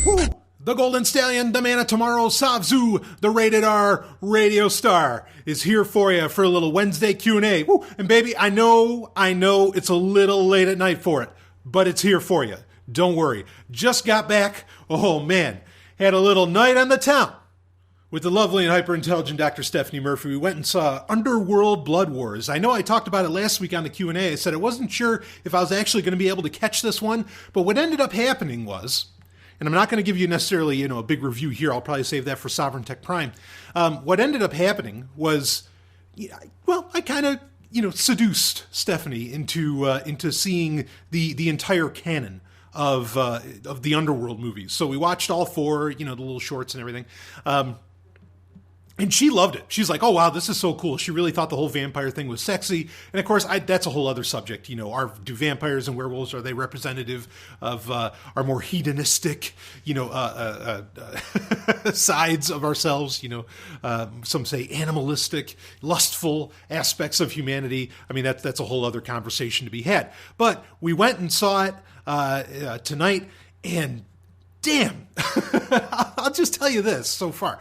Woo! The Golden Stallion, the man of tomorrow, Savzu, the rated R radio star, is here for you for a little Wednesday Q&A. Woo! And baby, I know it's a little late at night for it, but it's here for you. Don't worry. Just got back. Oh man, had a little night on the town with the lovely and hyper-intelligent Dr. Stephanie Murphy. We went and saw Underworld Blood Wars. I know I talked about it last week on the Q&A. I said I wasn't sure if I was actually going to be able to catch this one, but what ended up happening was, and I'm not going to give you necessarily, a big review here. I'll probably save that for Sovereign Tech Prime. What ended up happening was, I kind of, seduced Stephanie into seeing the entire canon of the Underworld movies. So we watched all four, the little shorts and everything. And she loved it. She's like, oh, wow, this is so cool. She really thought the whole vampire thing was sexy. And of course, that's a whole other subject. Do vampires and werewolves, are they representative of our more hedonistic, sides of ourselves? Some say animalistic, lustful aspects of humanity. I mean, that's a whole other conversation to be had. But we went and saw it tonight, and damn, I'll just tell you this so far.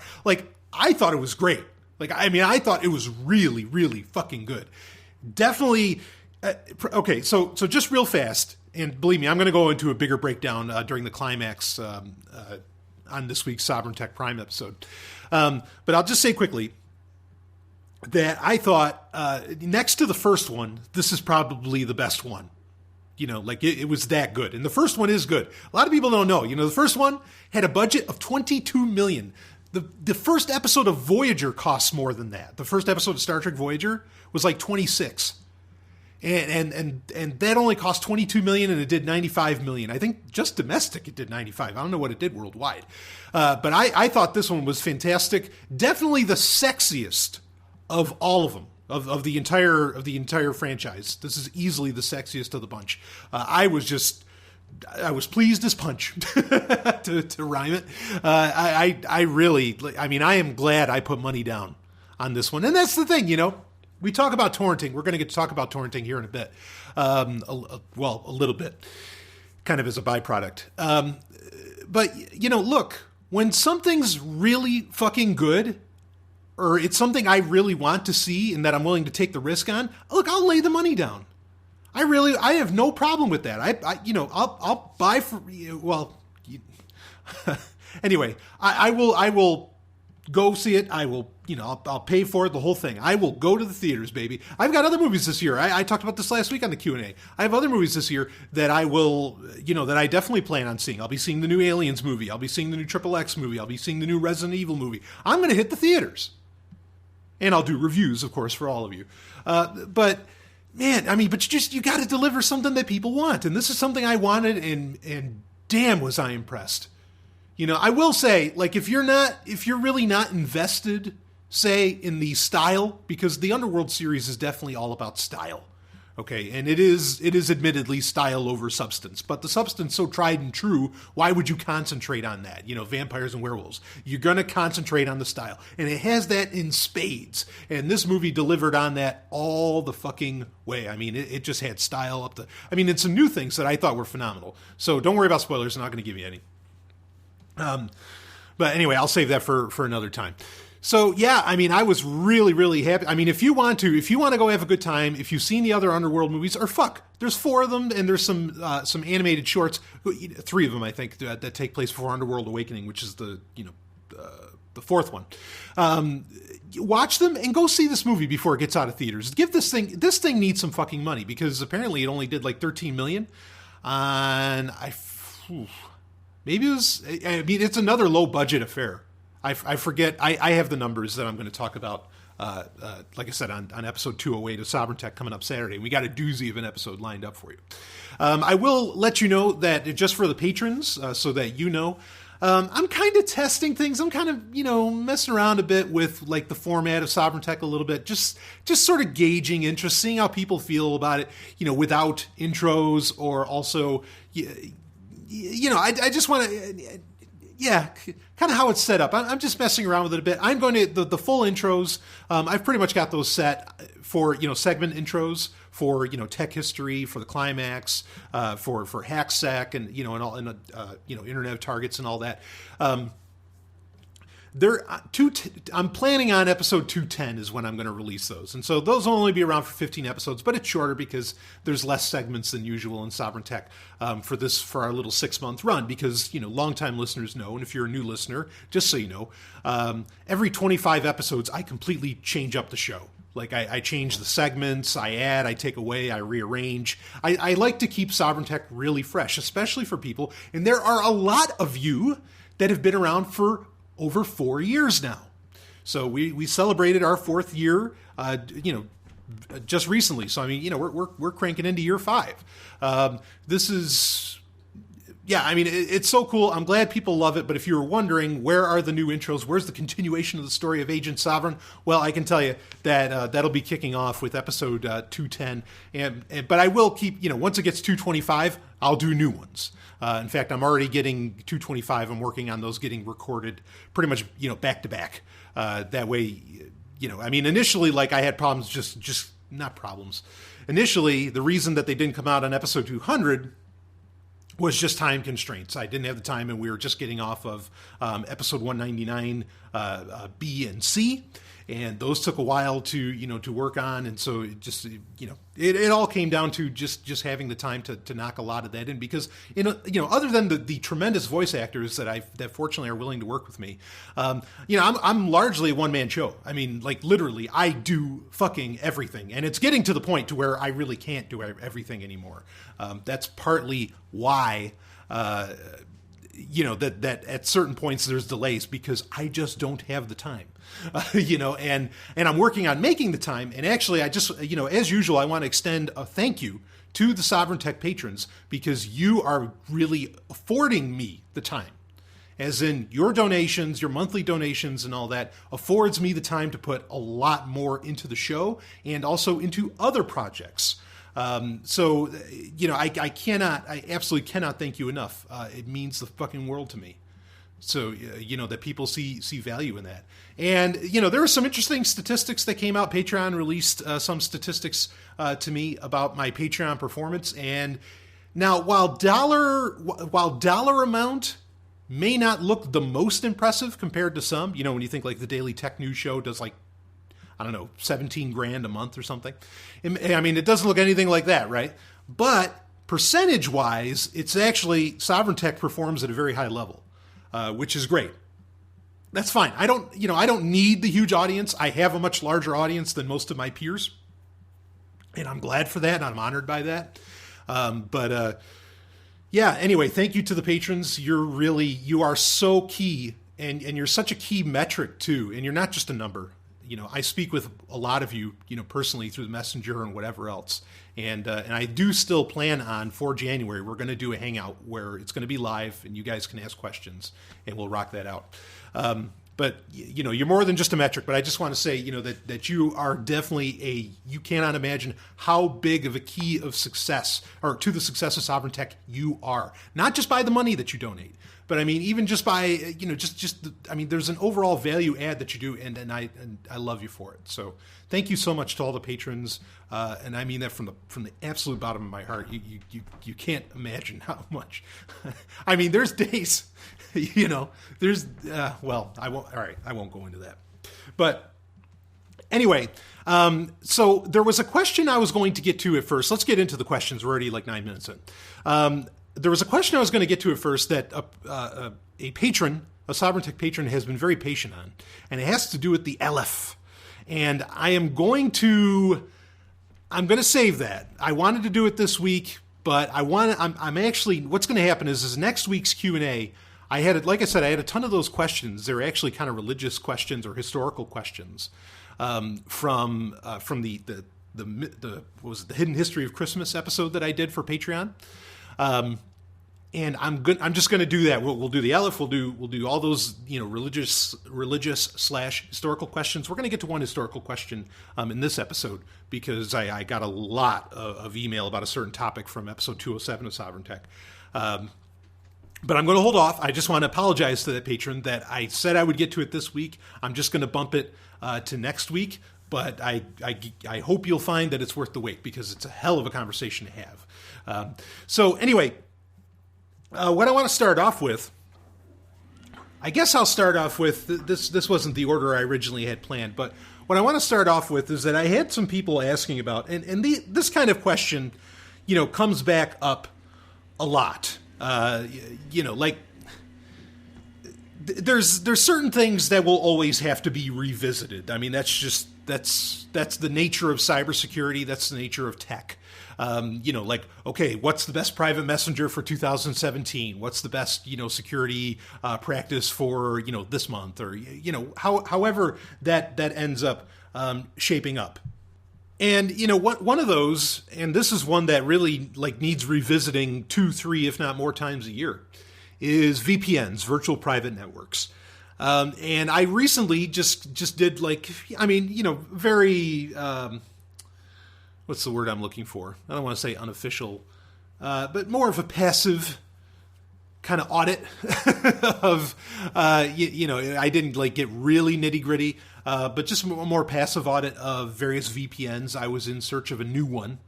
I thought it was great. I thought it was really, really fucking good. Definitely. Okay, so just real fast, and believe me, I'm going to go into a bigger breakdown during the climax on this week's Sovereign Tech Prime episode. But I'll just say quickly that I thought, next to the first one, this is probably the best one. It was that good. And the first one is good. A lot of people don't know. The first one had a budget of $22 million. The first episode of Voyager costs more than that. The first episode of Star Trek Voyager was like 26. And that only cost $22 million, and it did $95 million. I think just domestic it did 95. I don't know what it did worldwide. But I thought this one was fantastic. Definitely the sexiest of all of them. Of the entire franchise. This is easily the sexiest of the bunch. I was pleased as punch to rhyme it. I am glad I put money down on this one. And that's the thing, we talk about torrenting. We're going to get to talk about torrenting here in a bit. A little bit, kind of as a byproduct. But look, when something's really fucking good, or it's something I really want to see and that I'm willing to take the risk on, look, I'll lay the money down. I have no problem with that. I'll buy for, anyway, I will go see it. I will, I'll pay for it, the whole thing. I will go to the theaters, baby. I've got other movies this year. I talked about this last week on the Q&A. I have other movies this year that I will, that I definitely plan on seeing. I'll be seeing the new Aliens movie. I'll be seeing the new XXX movie. I'll be seeing the new Resident Evil movie. I'm going to hit the theaters. And I'll do reviews, of course, for all of you. But man, but you got to deliver something that people want. And this is something I wanted, and damn was I impressed. I will say, if you're really not invested, say, in the style, because the Underworld series is definitely all about style. Okay, and it is admittedly style over substance, but the substance so tried and true, why would you concentrate on that? Vampires and werewolves. You're going to concentrate on the style, and it has that in spades, and this movie delivered on that all the fucking way. It just had style up it's some new things that I thought were phenomenal, so don't worry about spoilers. I'm not going to give you any. But anyway, I'll save that for another time. So yeah, I was really, really happy. If you want to go have a good time, if you've seen the other Underworld movies, or there's 4 of them, and there's some animated shorts, 3 of them I think that take place before Underworld Awakening, which is the 4th one. Watch them and go see this movie before it gets out of theaters. Give this thing needs some fucking money, because apparently it only did like $13 million. And maybe it was. It's another low budget affair. I forget. I have the numbers that I'm going to talk about, like I said, on episode 208 of Sovereign Tech coming up Saturday. We got a doozy of an episode lined up for you. I will let you know that just for the patrons, so that I'm kind of testing things. I'm kind of, messing around a bit with the format of Sovereign Tech a little bit, just sort of gauging interest, seeing how people feel about it, without intros, or also, I just want to... kind of how it's set up. I'm just messing around with it a bit. I'm going to the full intros. I've pretty much got those set for segment intros for tech history, for the climax, for HackSec, and and all, and Internet of Targets and all that. I'm planning on episode 210 is when I'm going to release those. And so those will only be around for 15 episodes, but it's shorter because there's less segments than usual in Sovereign Tech for our little 6-month run, because, longtime listeners know, and if you're a new listener, just so you know, every 25 episodes, I completely change up the show. Like I change the segments, I add, I take away, I rearrange. I like to keep Sovereign Tech really fresh, especially for people. And there are a lot of you that have been around for over 4 years now. So we celebrated our 4th year, just recently. So I mean, we're cranking into year 5. This is, it's so cool. I'm glad people love it. But if you were wondering, where are the new intros? Where's the continuation of the story of Agent Sovereign? Well, I can tell you that that'll be kicking off with episode 210. But I will keep, once it gets 225, I'll do new ones. In fact, I'm already getting 225. I'm working on those getting recorded pretty much, back to back. That way, initially, like I had problems, just not problems. Initially, the reason that they didn't come out on episode 200 was just time constraints. I didn't have the time, and we were just getting off of episode 199 B and C, and those took a while to work on, and so it just it all came down to just having the time to knock a lot of that in, because other than the tremendous voice actors that fortunately are willing to work with me, I'm largely a one-man show. I mean, like literally, I do fucking everything, and it's getting to the point to where I really can't do everything anymore. That's partly why. That at certain points there's delays, because I just don't have the time, and I'm working on making the time. And actually, I just, as usual, I want to extend a thank you to the Sovereign Tech patrons, because you are really affording me the time. As in, your donations, your monthly donations and all that affords me the time to put a lot more into the show and also into other projects. I absolutely cannot thank you enough. It means the fucking world to me. So, that people see value in that. And, there are some interesting statistics that came out. Patreon released some statistics to me about my Patreon performance. And now, while dollar amount may not look the most impressive compared to some, when you think like the Daily Tech News Show does like, I don't know, $17,000 a month or something. I mean, it doesn't look anything like that, right? But percentage-wise, it's actually, Sovereign Tech performs at a very high level, which is great. That's fine. I don't need the huge audience. I have a much larger audience than most of my peers, and I'm glad for that, and I'm honored by that. Anyway, thank you to the patrons. You are so key, and you're such a key metric too, and you're not just a number. I speak with a lot of you, personally through the messenger and whatever else. And I do still plan on, for January, we're going to do a hangout where it's going to be live and you guys can ask questions and we'll rock that out. But, you're more than just a metric, but I just want to say, that you are definitely you cannot imagine how big of a key of success, or to the success of Sovereign Tech you are. Not just by the money that you donate, but I mean, even just by, there's an overall value add that you do, and I love you for it. So thank you so much to all the patrons, and I mean that from the absolute bottom of my heart. You can't imagine how much. I mean, there's days, there's I won't. All right, I won't go into that. But anyway, so there was a question I was going to get to at first. Let's get into the questions. We're already like 9 minutes in. There was a question I was going to get to at first that a patron, a Sovereign Tech patron, has been very patient on, and it has to do with the LF. And I'm going to save that. I wanted to do it this week, but I'm actually, what's going to happen is next week's Q&A, like I said, I had a ton of those questions. They're actually kind of religious questions or historical questions from the what was it, the Hidden History of Christmas episode that I did for Patreon. And I'm just going to do that. We'll do the Aleph. We'll do all those religious / historical questions. We're going to get to one historical question in this episode because I got a lot of email about a certain topic from episode 207 of Sovereign Tech. But But I'm going to hold off. I just want to apologize to that patron that I said I would get to it this week. I'm just going to bump it to next week. But I hope you'll find that it's worth the wait, because it's a hell of a conversation to have. So anyway, what I want to start off with, I guess I'll start off with, this wasn't the order I originally had planned, but what I want to start off with is that I had some people asking about, and this kind of question, comes back up a lot. Like, there's certain things that will always have to be revisited. I mean, that's the nature of cybersecurity. That's the nature of tech. Like, okay, what's the best private messenger for 2017? What's the best, security practice for, this month, or, however that ends up shaping up. And, one of those, and this is one that really needs revisiting 2, 3, if not more times a year, is VPNs, virtual private networks. And I recently just did very, what's the word I'm looking for? I don't want to say unofficial, but more of a passive kind of audit of, I didn't get really nitty gritty, but just a more passive audit of various VPNs. I was in search of a new one.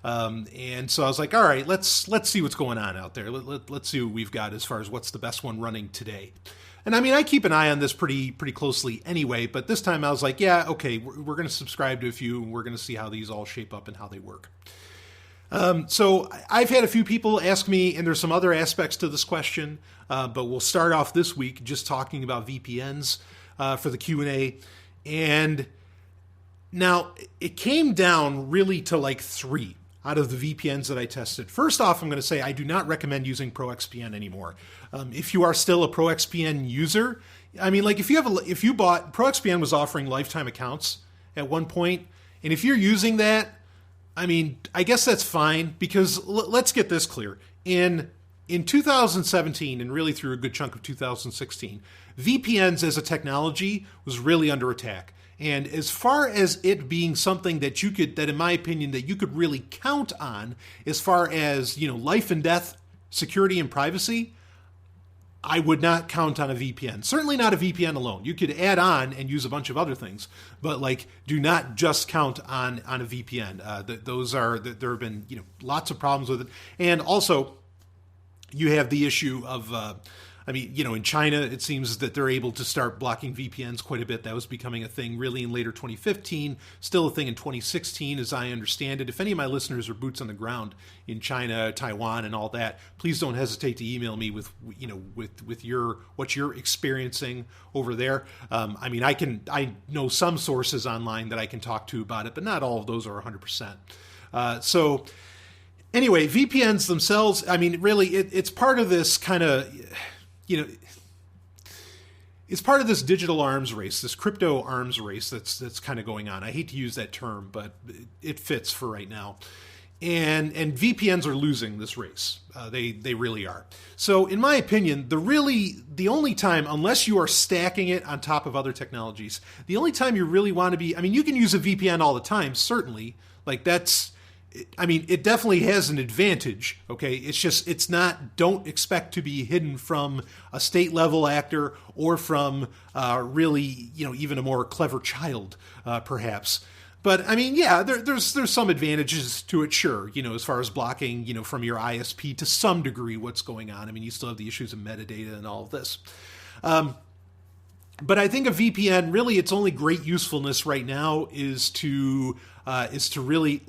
And so I was like, all right, let's see what's going on out there. Let's see what we've got as far as what's the best one running today. And I mean, I keep an eye on this pretty closely anyway, but this time I was like, yeah, okay, we're going to subscribe to a few, and we're going to see how these all shape up and how they work. So I've had a few people ask me, and there's some other aspects to this question, but we'll start off this week just talking about VPNs for the Q&A. And now it came down really to 3 out of the VPNs that I tested. First off, I'm going to say I do not recommend using ProXPN anymore. If you are still a ProXPN user, I mean, if you bought, ProXPN was offering lifetime accounts at one point, and if you're using that, I mean, I guess that's fine, because let's get this clear. In 2017, and really through a good chunk of 2016, VPNs as a technology was really under attack. And as far as it being something that in my opinion, that you could really count on as far as, life and death, security and privacy, I would not count on a VPN. Certainly not a VPN alone. You could add on and use a bunch of other things, but do not just count on a VPN. There have been, lots of problems with it. And also you have the issue of, in China, it seems that they're able to start blocking VPNs quite a bit. That was becoming a thing really in later 2015, still a thing in 2016, as I understand it. If any of my listeners are boots on the ground in China, Taiwan, and all that, please don't hesitate to email me with what you're experiencing over there. I know some sources online that I can talk to about it, but not all of those are 100%. So anyway, VPNs themselves, I mean, really, it's part of this kind of, it's part of this digital arms race, this crypto arms race that's kind of going on. I hate to use that term, but it fits for right now. And VPNs are losing this race. They really are. So in my opinion, the only time, unless you are stacking it on top of other technologies, the only time you really want to be, you can use a VPN all the time, certainly. It definitely has an advantage, okay? It's not, don't expect to be hidden from a state level actor or from really, even a more clever child, perhaps. But there's some advantages to it, sure, as far as blocking, from your ISP to some degree what's going on. You still have the issues of metadata and all of this. But I think a VPN, really, its only great usefulness right now is to really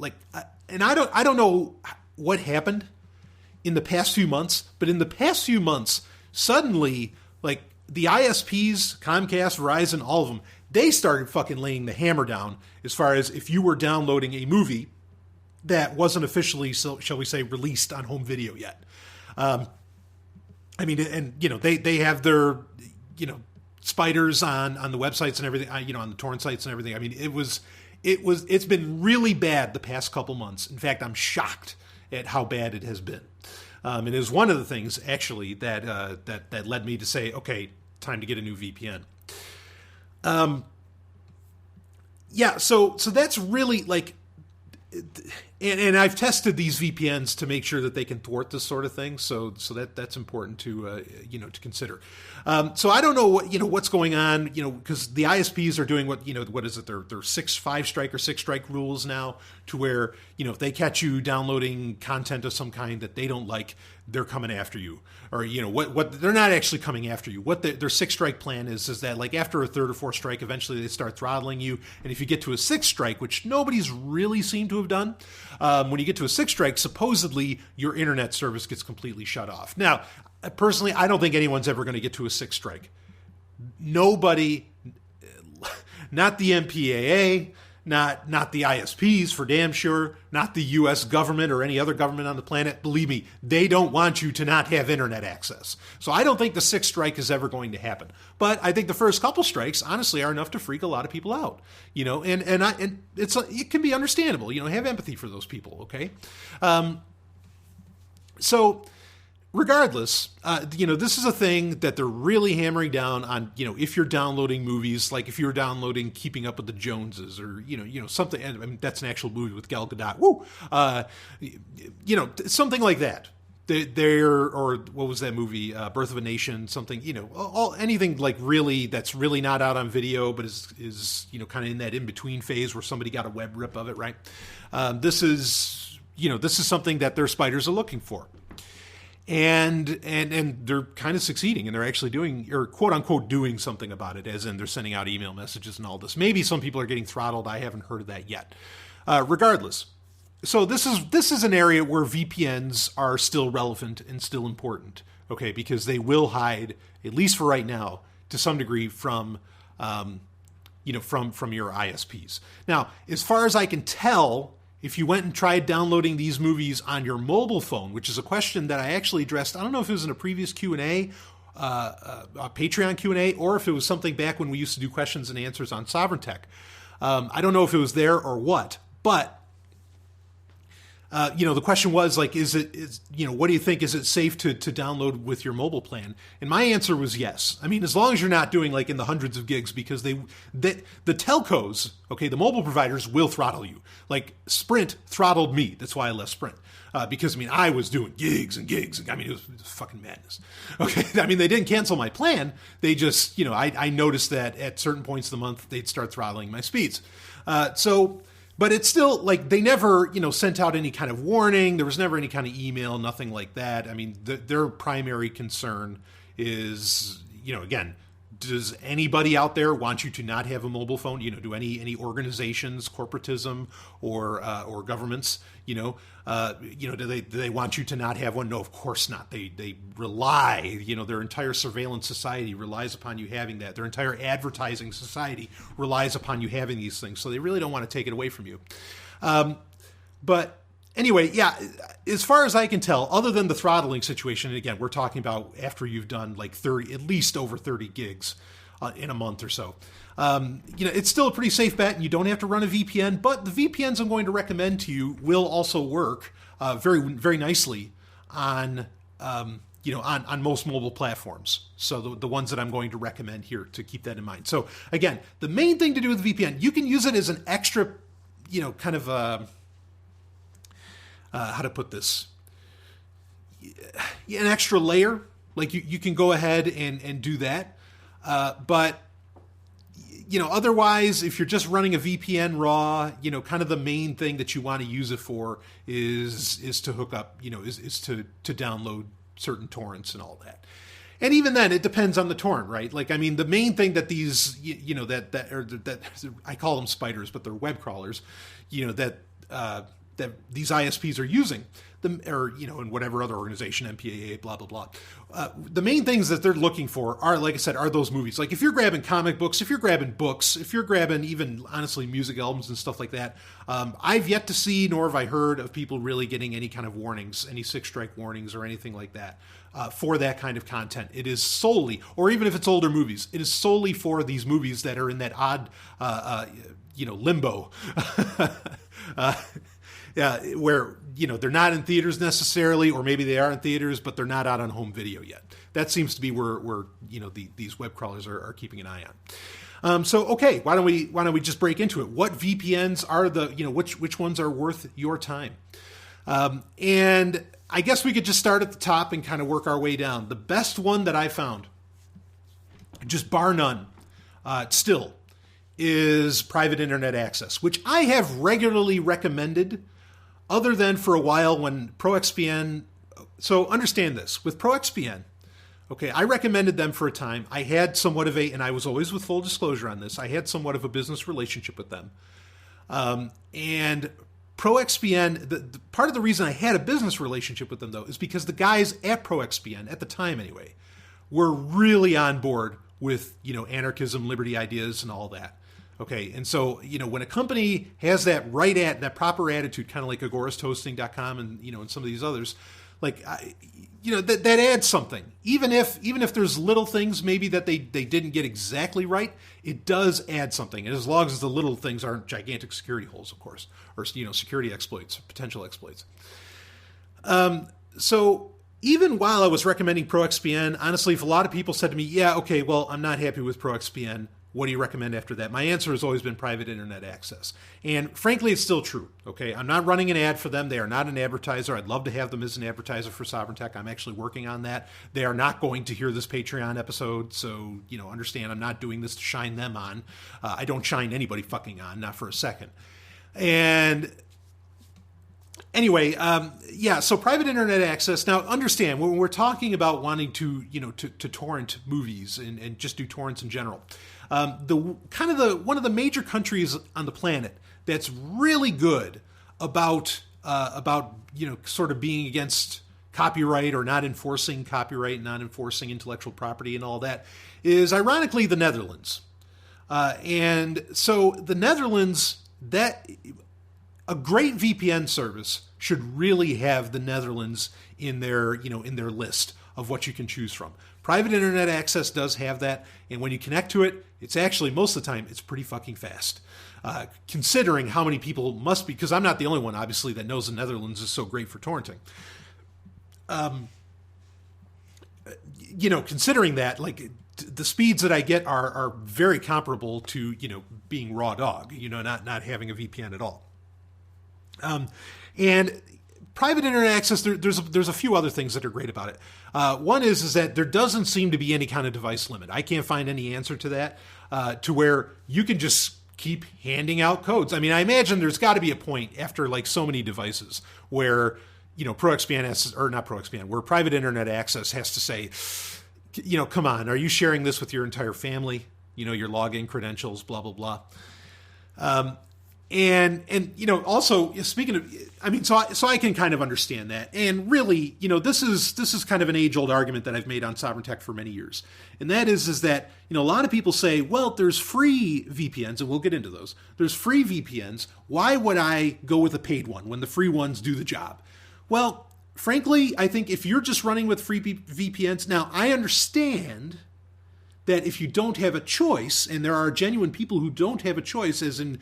and I don't know what happened in the past few months, but in the past few months, suddenly, the ISPs, Comcast, Verizon, all of them, they started fucking laying the hammer down as far as if you were downloading a movie that wasn't officially, so shall we say, released on home video yet. They have their, spiders on the websites and everything, on the torrent sites and everything. It's been really bad the past couple months. In fact, I'm shocked at how bad it has been. And it was one of the things, actually, that led me to say, okay, time to get a new VPN. So that's really And I've tested these VPNs to make sure that they can thwart this sort of thing. So that's important to to consider. So I don't know what's going on, because the ISPs are doing what is it? They're 5-strike or 6-strike rules now, to where if they catch you downloading content of some kind that they don't like, they're coming after you. Or what they're not actually coming after you. What their 6-strike plan is that, like, after a 3rd or 4th strike, eventually they start throttling you. And if you get to a 6th strike, which nobody's really seemed to have done, when you get to a 6th strike, supposedly your internet service gets completely shut off. Now, personally, I don't think anyone's ever going to get to a 6th strike. Nobody, not the MPAA, not the ISPs for damn sure, not the U.S. government or any other government on the planet. Believe me, they don't want you to not have internet access. So I don't think the 6th strike is ever going to happen. But I think the first couple strikes, honestly, are enough to freak a lot of people out. And it can be understandable. Have empathy for those people. Okay, so. Regardless, this is a thing that they're really hammering down on. If you're downloading movies, like if you're downloading Keeping Up with the Joneses, or something. I mean, that's an actual movie with Gal Gadot. Woo, something like that. Or what was that movie? Birth of a Nation. Something. Anything like that's really not out on video, but is kind of in that in between phase where somebody got a web rip of it. Right. This is something that their spiders are looking for. And they're kind of succeeding, and they're actually doing, or quote unquote doing something about it, as in they're sending out email messages and all this. Maybe some people are getting throttled. I haven't heard of that yet. Regardless, so this is an area where VPNs are still relevant and still important. Okay, because they will hide, at least for right now, to some degree from from your ISPs. Now, as far as I can tell, if you went and tried downloading these movies on your mobile phone, which is a question that I actually addressed, I don't know if it was in a previous Q&A, a Patreon Q&A, or if it was something back when we used to do questions and answers on Sovereign Tech. I don't know if it was there or what, but the question was like, what do you think? Is it safe to download with your mobile plan? And my answer was yes. I mean, as long as you're not doing like in the hundreds of gigs, because the telcos, okay, the mobile providers will throttle you. Like Sprint throttled me. That's why I left Sprint. Because I was doing gigs and gigs. And, it was fucking madness. Okay. They didn't cancel my plan. They just, I noticed that at certain points of the month, they'd start throttling my speeds. But it's still like they never, sent out any kind of warning. There was never any kind of email, nothing like that. Their primary concern is, again, does anybody out there want you to not have a mobile phone? Do any organizations, corporatism, or governments, do they want you to not have one? No, of course not. They rely, their entire surveillance society relies upon you having that. Their entire advertising society relies upon you having these things. So they really don't want to take it away from you. But anyway, yeah, as far as I can tell, other than the throttling situation, and again, we're talking about after you've done like 30, at least over 30 gigs in a month or so. It's still a pretty safe bet, and you don't have to run a VPN, but the VPNs I'm going to recommend to you will also work very, very nicely on most mobole platforms. So the ones that I'm going to recommend here, to keep that in mind. So again, the main thing to do with VPN, you can use it as an extra, kind of how to put this, an extra layer. Like you can go ahead and do that. But otherwise, if you're just running a VPN raw, kind of the main thing that you want to use it for is to hook up, is to download certain torrents and all that. And even then, it depends on the torrent, right? Like, the main thing that these, that I call them spiders, but they're web crawlers, that these ISPs are using, in whatever other organization, MPAA, blah, blah, blah. The main things that they're looking for are, like I said, are those movies. Like if you're grabbing comic books, if you're grabbing books, if you're grabbing even, honestly, music albums and stuff like that, I've yet to see, nor have I heard of people really getting any kind of warnings, any 6-strike warnings or anything like that for that kind of content. It is solely, or even if it's older movies, it is solely for these movies that are in that odd, limbo. Where, they're not in theaters necessarily, or maybe they are in theaters, but they're not out on home video yet. That seems to be where these web crawlers are keeping an eye Okay, why don't we just break into it? What VPNs are which ones are worth your time? And I guess we could just start at the top and kind of work our way down. The best one that I found, just bar none, still, is private internet access, which I have regularly recommended, other than for a while when ProXPN. So understand this, with ProXPN, okay, I recommended them for a time. I had somewhat of and I was always with full disclosure on this, I had somewhat of a business relationship with them. And ProXPN, the part of the reason I had a business relationship with them, though, is because the guys at ProXPN, at the time anyway, were really on board with, anarchism, liberty ideas, and all that. Okay, and so, when a company has that that proper attitude, kind of like agorasthosting.com and, and some of these others, like, that adds something. Even if there's little things maybe that they didn't get exactly right, it does add something. And as long as the little things aren't gigantic security holes, of course, or, security exploits, potential exploits. So even while I was recommending ProXPN, honestly, if a lot of people said to me, yeah, okay, well, I'm not happy with ProXPN, what do you recommend after that? My answer has always been private internet access. And frankly, it's still true. Okay, I'm not running an ad for them. They are not an advertiser. I'd love to have them as an advertiser for Sovereign Tech. I'm actually working on that. They are not going to hear this Patreon episode. So, understand I'm not doing this to shine them on. I don't shine anybody fucking on, not for a second. And anyway, so private internet access. Now, understand, when we're talking about wanting to torrent movies and just do torrents in general, one of the major countries on the planet that's really good about sort of being against copyright or not enforcing copyright, not enforcing intellectual property and all that is ironically the Netherlands. And so the Netherlands, a great VPN service should really have the Netherlands in their list of what you can choose from. Private internet access does have that, and when you connect to it, it's actually, most of the time, it's pretty fucking fast. Considering how many people must be, because I'm not the only one, obviously, that knows the Netherlands is so great for torrenting. Considering that, like, the speeds that I get are very comparable to, being raw dog, not having a VPN at all. And private internet access, there's a few other things that are great about it. One is that there doesn't seem to be any kind of device limit. I can't find any answer to that, to where you can just keep handing out codes. I mean, I imagine there's got to be a point after like so many devices where, where private internet access has to say, come on, are you sharing this with your entire family? Your login credentials, blah, blah, blah. And also speaking of, so I can kind of understand that. And really, this is kind of an age-old argument that I've made on Sovereign Tech for many years. And that is that, a lot of people say, well, there's free VPNs, and we'll get into those. There's free VPNs. Why would I go with a paid one when the free ones do the job? Well, frankly, I think if you're just running with free VPNs, now I understand that if you don't have a choice, and there are genuine people who don't have a choice, as in,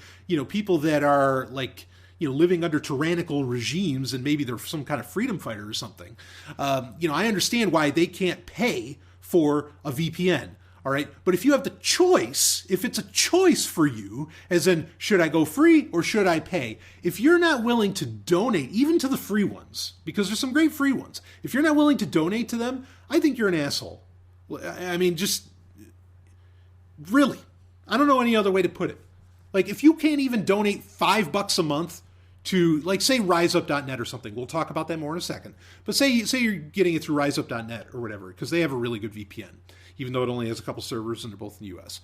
people that are like, living under tyrannical regimes and maybe they're some kind of freedom fighter or something, I understand why they can't pay for a VPN, all right? But if you have the choice, if it's a choice for you, as in, should I go free or should I pay? If you're not willing to donate, even to the free ones, because there's some great free ones, if you're not willing to donate to them, I think you're an asshole. I mean, just really, I don't know any other way to put it. Like, if you can't even donate $5 a month to, like, say, riseup.net or something, we'll talk about that more in a second. But say you're getting it through riseup.net or whatever, because they have a really good VPN, even though it only has a couple servers and they're both in the U.S.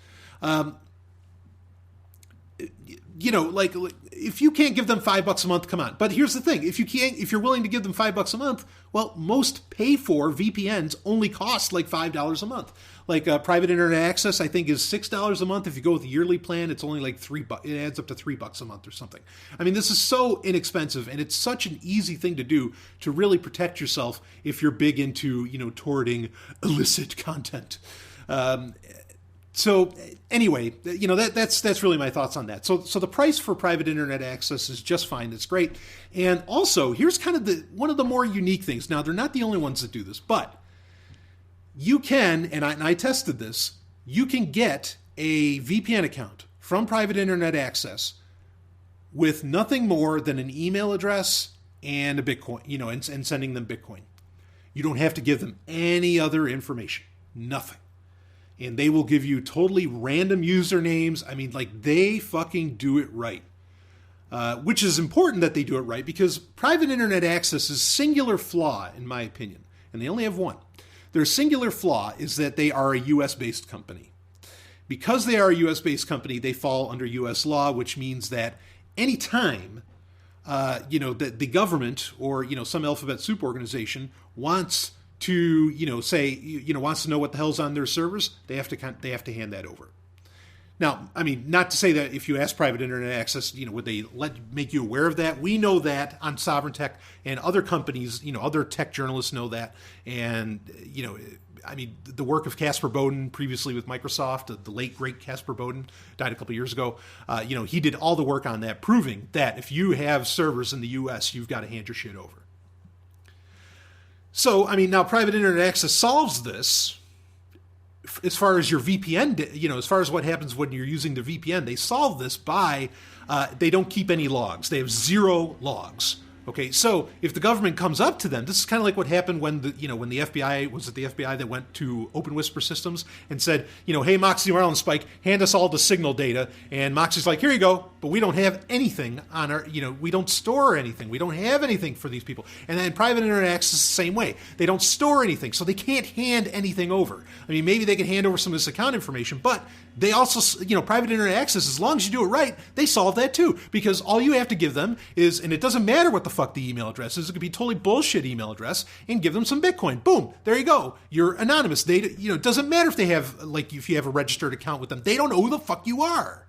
Like, if you can't give them $5 a month, come on. But here's the thing: if you're willing to give them $5 a month, well, most pay-for VPNs only cost like $5 a month. Like private internet access, I think, is $6 a month. If you go with the yearly plan, it's only like $3. It adds up to $3 a month or something. I mean, this is so inexpensive, and it's such an easy thing to do to really protect yourself if you're big into torrenting illicit content. So anyway, that's really my thoughts on that. So the price for private internet access is just fine. It's great. And also, here's kind of one of the more unique things. Now, they're not the only ones that do this, but you can, and I tested this, you can get a VPN account from private internet access with nothing more than an email address and a Bitcoin, and sending them Bitcoin. You don't have to give them any other information, nothing. And they will give you totally random usernames. I mean, like, they fucking do it right. Which is important that they do it right, because private internet access's singular flaw, in my opinion, and they only have one, their singular flaw is that they are a U.S.-based company. Because they are a U.S.-based company, they fall under U.S. law, which means that any time, the government or, some alphabet soup organization wants to, wants to know what the hell's on their servers, they have to hand that over. Now, I mean, not to say that if you ask private internet access, would they make you aware of that? We know that on Sovereign Tech, and other companies, other tech journalists know that. And, I mean, the work of Casper Bowden previously with Microsoft, the late, great Casper Bowden, died a couple of years ago. He did all the work on that, proving that if you have servers in the U.S., you've got to hand your shit over. So, I mean, now private internet access solves this. As far as your VPN, as far as what happens when you're using the VPN, they solve this by they don't keep any logs. They have 0 logs. Okay, so if the government comes up to them, this is kind of like what happened when the FBI, was it the FBI that went to Open Whisper Systems and said, hey, Moxie Marlin Spike, hand us all the signal data. And Moxie's like, here you go, but we don't have anything on our, we don't store anything. We don't have anything for these people. And then private internet access is the same way. They don't store anything, so they can't hand anything over. I mean, maybe they can hand over some of this account information, but they also, private internet access, as long as you do it right, they solve that too. Because all you have to give them is, and it doesn't matter what the fuck the email address is, it could be totally bullshit email address, and give them some Bitcoin. Boom, there you go. You're anonymous. They, it doesn't matter if they have, like, if you have a registered account with them, they don't know who the fuck you are.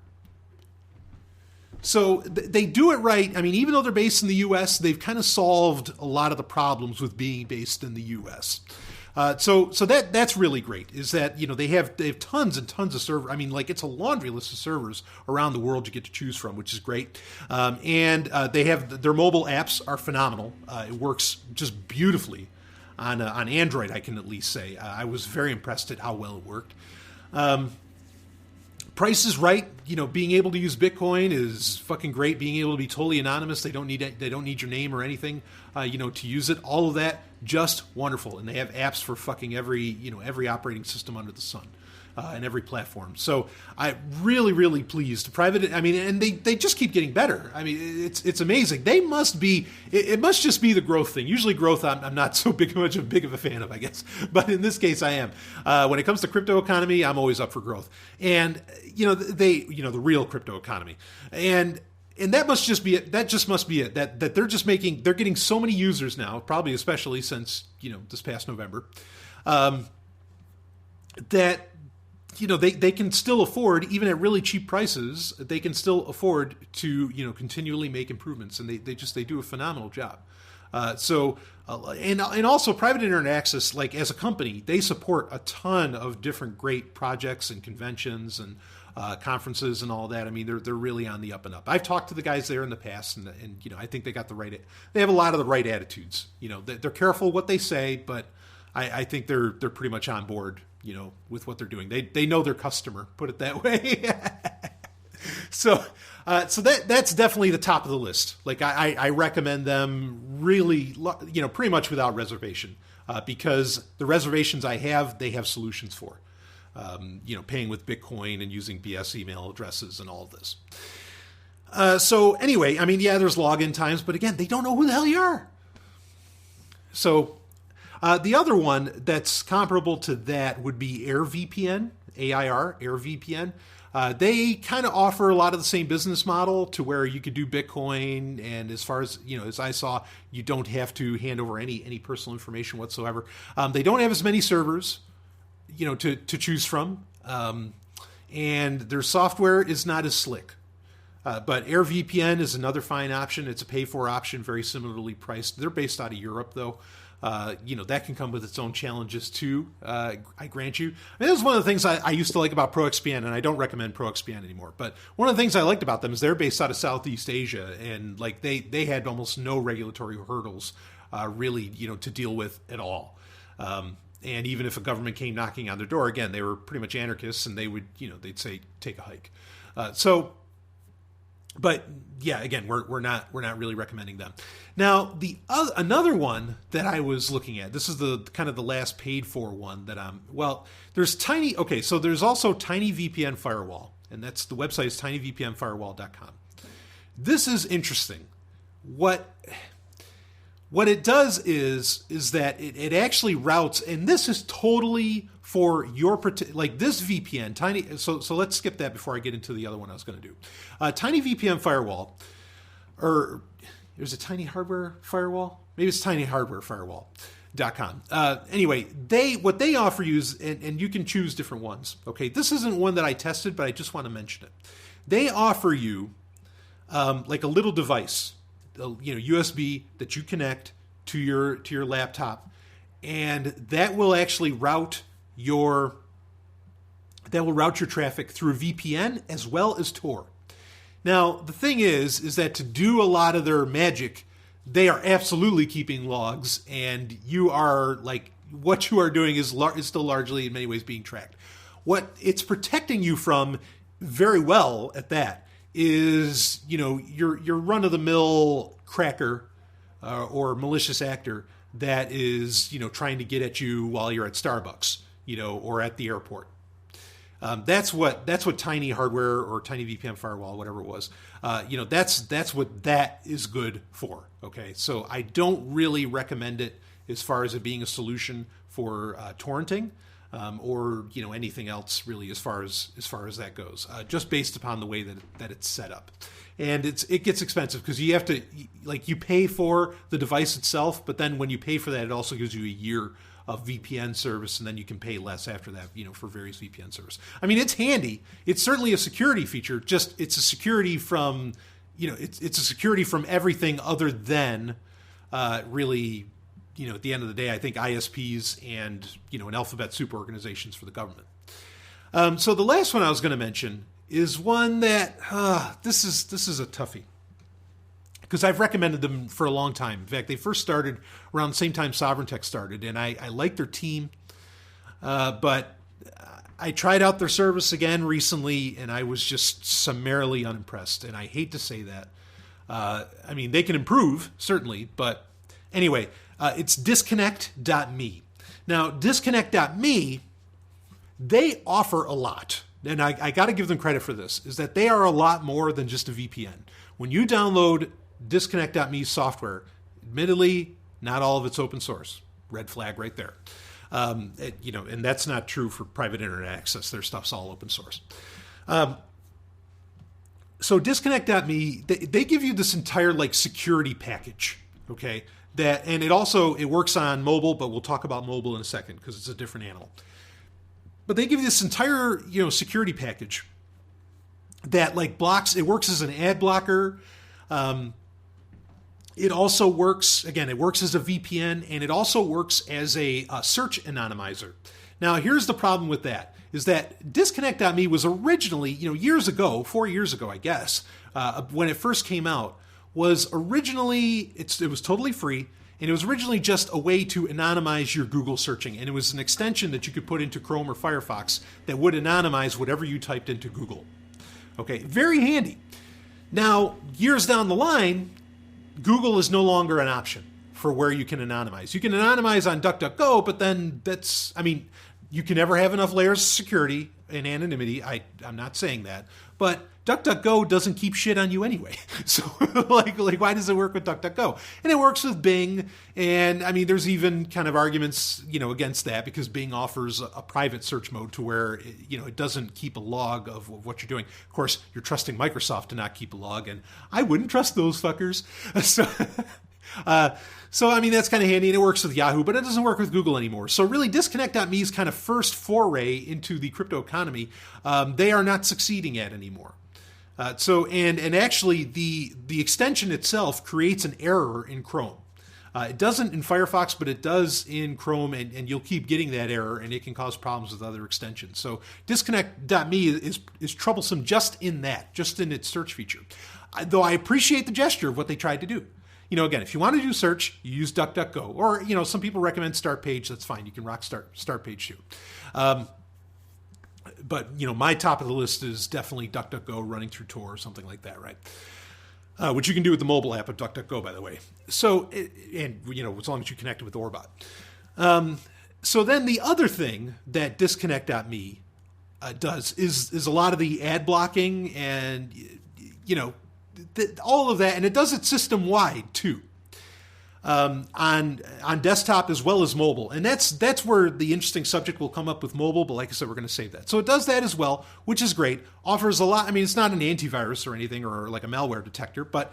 So they do it right. I mean, even though they're based in the U.S., they've kind of solved a lot of the problems with being based in the U.S. So that's really great, is that, they have tons and tons of servers. I mean, like, it's a laundry list of servers around the world you get to choose from, which is great. And they have, their mobile apps are phenomenal. It works just beautifully on Android, I can at least say. I was very impressed at how well it worked. Price is right. Being able to use Bitcoin is fucking great. Being able to be totally anonymous, they don't need your name or anything, to use it. All of that, just wonderful. And they have apps for fucking every operating system under the sun, and every platform. So I'm really, really pleased. Private, I mean, and they just keep getting better. I mean, it's amazing. They must be. It must just be the growth thing. Usually, growth I'm not so big of a fan of, I guess. But in this case, I am. When it comes to crypto economy, I'm always up for growth. And the real crypto economy, and that must just be it. That just must be it. That they're getting so many users now, probably especially since this past November, that they can still afford, even at really cheap prices, they can still afford to continually make improvements, and they do a phenomenal job. And also private internet access, like, as a company, they support a ton of different great projects and conventions and conferences and all that. I mean, they're really on the up and up. I've talked to the guys there in the past, and I think they have a lot of the right attitudes. They're careful what they say, but I think they're pretty much on board, with what they're doing. They know their customer, put it that way. So that's definitely the top of the list. Like, I recommend them really, pretty much without reservation, because the reservations I have, they have solutions for. Paying with Bitcoin and using BS email addresses and all of this. So anyway, I mean, yeah, there's login times, but again, they don't know who the hell you are. So the other one that's comparable to that would be AirVPN, AirVPN. They kind of offer a lot of the same business model, to where you could do Bitcoin, and as far as as I saw, you don't have to hand over any personal information whatsoever. They don't have as many servers, to choose from, and their software is not as slick. But AirVPN is another fine option. It's a pay-for option, very similarly priced. They're based out of Europe, though. That can come with its own challenges too, I grant you. I mean, that was one of the things I used to like about ProXPN, and I don't recommend ProXPN anymore. But one of the things I liked about them is they're based out of Southeast Asia, and like they had almost no regulatory hurdles, really, to deal with at all. And even if a government came knocking on their door, again, they were pretty much anarchists, and they would, they'd say, take a hike. But yeah, again, we're not really recommending them. Now, another one that I was looking at, this is the kind of the last paid for one that there's so there's also Tiny VPN Firewall, and that's the website is tinyvpnfirewall.com. This is interesting. What it does is that it actually routes, and this is totally for your like this VPN Tiny. So let's skip that before I get into the other one I was going to do. Tiny VPN Firewall, or there's a Tiny Hardware Firewall. Maybe it's tinyhardwarefirewall.com. Anyway, what they offer you is, and you can choose different ones. Okay, this isn't one that I tested, but I just want to mention it. They offer you like a little device, USB that you connect to your laptop, and that will actually route your traffic through VPN as well as Tor. Now, the thing is that to do a lot of their magic, they are absolutely keeping logs, and you are what you are doing is still largely in many ways being tracked. What it's protecting you from very well at that is, your run-of-the-mill cracker or malicious actor that is, trying to get at you while you're at Starbucks, or at the airport. That's what Tiny Hardware or Tiny VPN Firewall, whatever it was, that's what that is good for. Okay, so I don't really recommend it as far as it being a solution for torrenting. Or anything else really as far as that goes, just based upon the way that it's set up. And it gets expensive because you have to you pay for the device itself, but then when you pay for that, it also gives you a year of VPN service, and then you can pay less after that, for various VPN service. I mean, it's handy. It's certainly a security feature. Just it's a security from it's a security from everything other than really. At the end of the day, I think ISPs and, an alphabet soup organizations for the government. So the last one I was going to mention is one that, this is a toughie. Because I've recommended them for a long time. In fact, they first started around the same time Sovereign Tech started, and I liked their team. But I tried out their service again recently, and I was just summarily unimpressed. And I hate to say that. I mean, they can improve, certainly, but anyway... it's disconnect.me. Now, disconnect.me, they offer a lot. And I got to give them credit for this, is that they are a lot more than just a VPN. When you download disconnect.me software, admittedly, not all of it's open source. Red flag right there. And that's not true for private internet access. Their stuff's all open source. So disconnect.me, they give you this entire security package, okay? And it works on mobile, but we'll talk about mobile in a second because it's a different animal. But they give you this entire, security package that blocks. It works as an ad blocker. It also works, again, it works as a VPN, and it also works as a search anonymizer. Now, here's the problem with that, is that disconnect.me was originally, years ago, 4 years ago, I guess, when it first came out, was originally, it was totally free, and it was originally just a way to anonymize your Google searching, and it was an extension that you could put into Chrome or Firefox that would anonymize whatever you typed into Google. Okay, very handy. Now, years down the line, Google is no longer an option for where you can anonymize. You can anonymize on DuckDuckGo, but then you can never have enough layers of security and anonymity. I'm not saying that, but DuckDuckGo doesn't keep shit on you anyway. So why does it work with DuckDuckGo? And it works with Bing. And I mean, there's even kind of arguments, against that because Bing offers a private search mode to where, it doesn't keep a log of what you're doing. Of course, you're trusting Microsoft to not keep a log, and I wouldn't trust those fuckers. So I mean, that's kind of handy, and it works with Yahoo, but it doesn't work with Google anymore. So really, Disconnect.me's kind of first foray into the crypto economy, they are not succeeding at anymore. And actually, the extension itself creates an error in Chrome. It doesn't in Firefox, but it does in Chrome, and you'll keep getting that error, and it can cause problems with other extensions. So Disconnect.me is troublesome just in its search feature. Though I appreciate the gesture of what they tried to do. again, if you want to do search, you use DuckDuckGo. Or, some people recommend Startpage. That's fine. You can rock Startpage too. But, my top of the list is definitely DuckDuckGo running through Tor or something like that, right? Which you can do with the mobile app of DuckDuckGo, by the way. So, as long as you connect it with Orbot. So then the other thing that Disconnect.me does is a lot of the ad blocking and, all of that. And it does it system-wide, too. On desktop as well as mobile. And that's where the interesting subject will come up with mobile, but like I said, we're going to save that. So it does that as well, which is great. Offers a lot. I mean, it's not an antivirus or anything or like a malware detector, but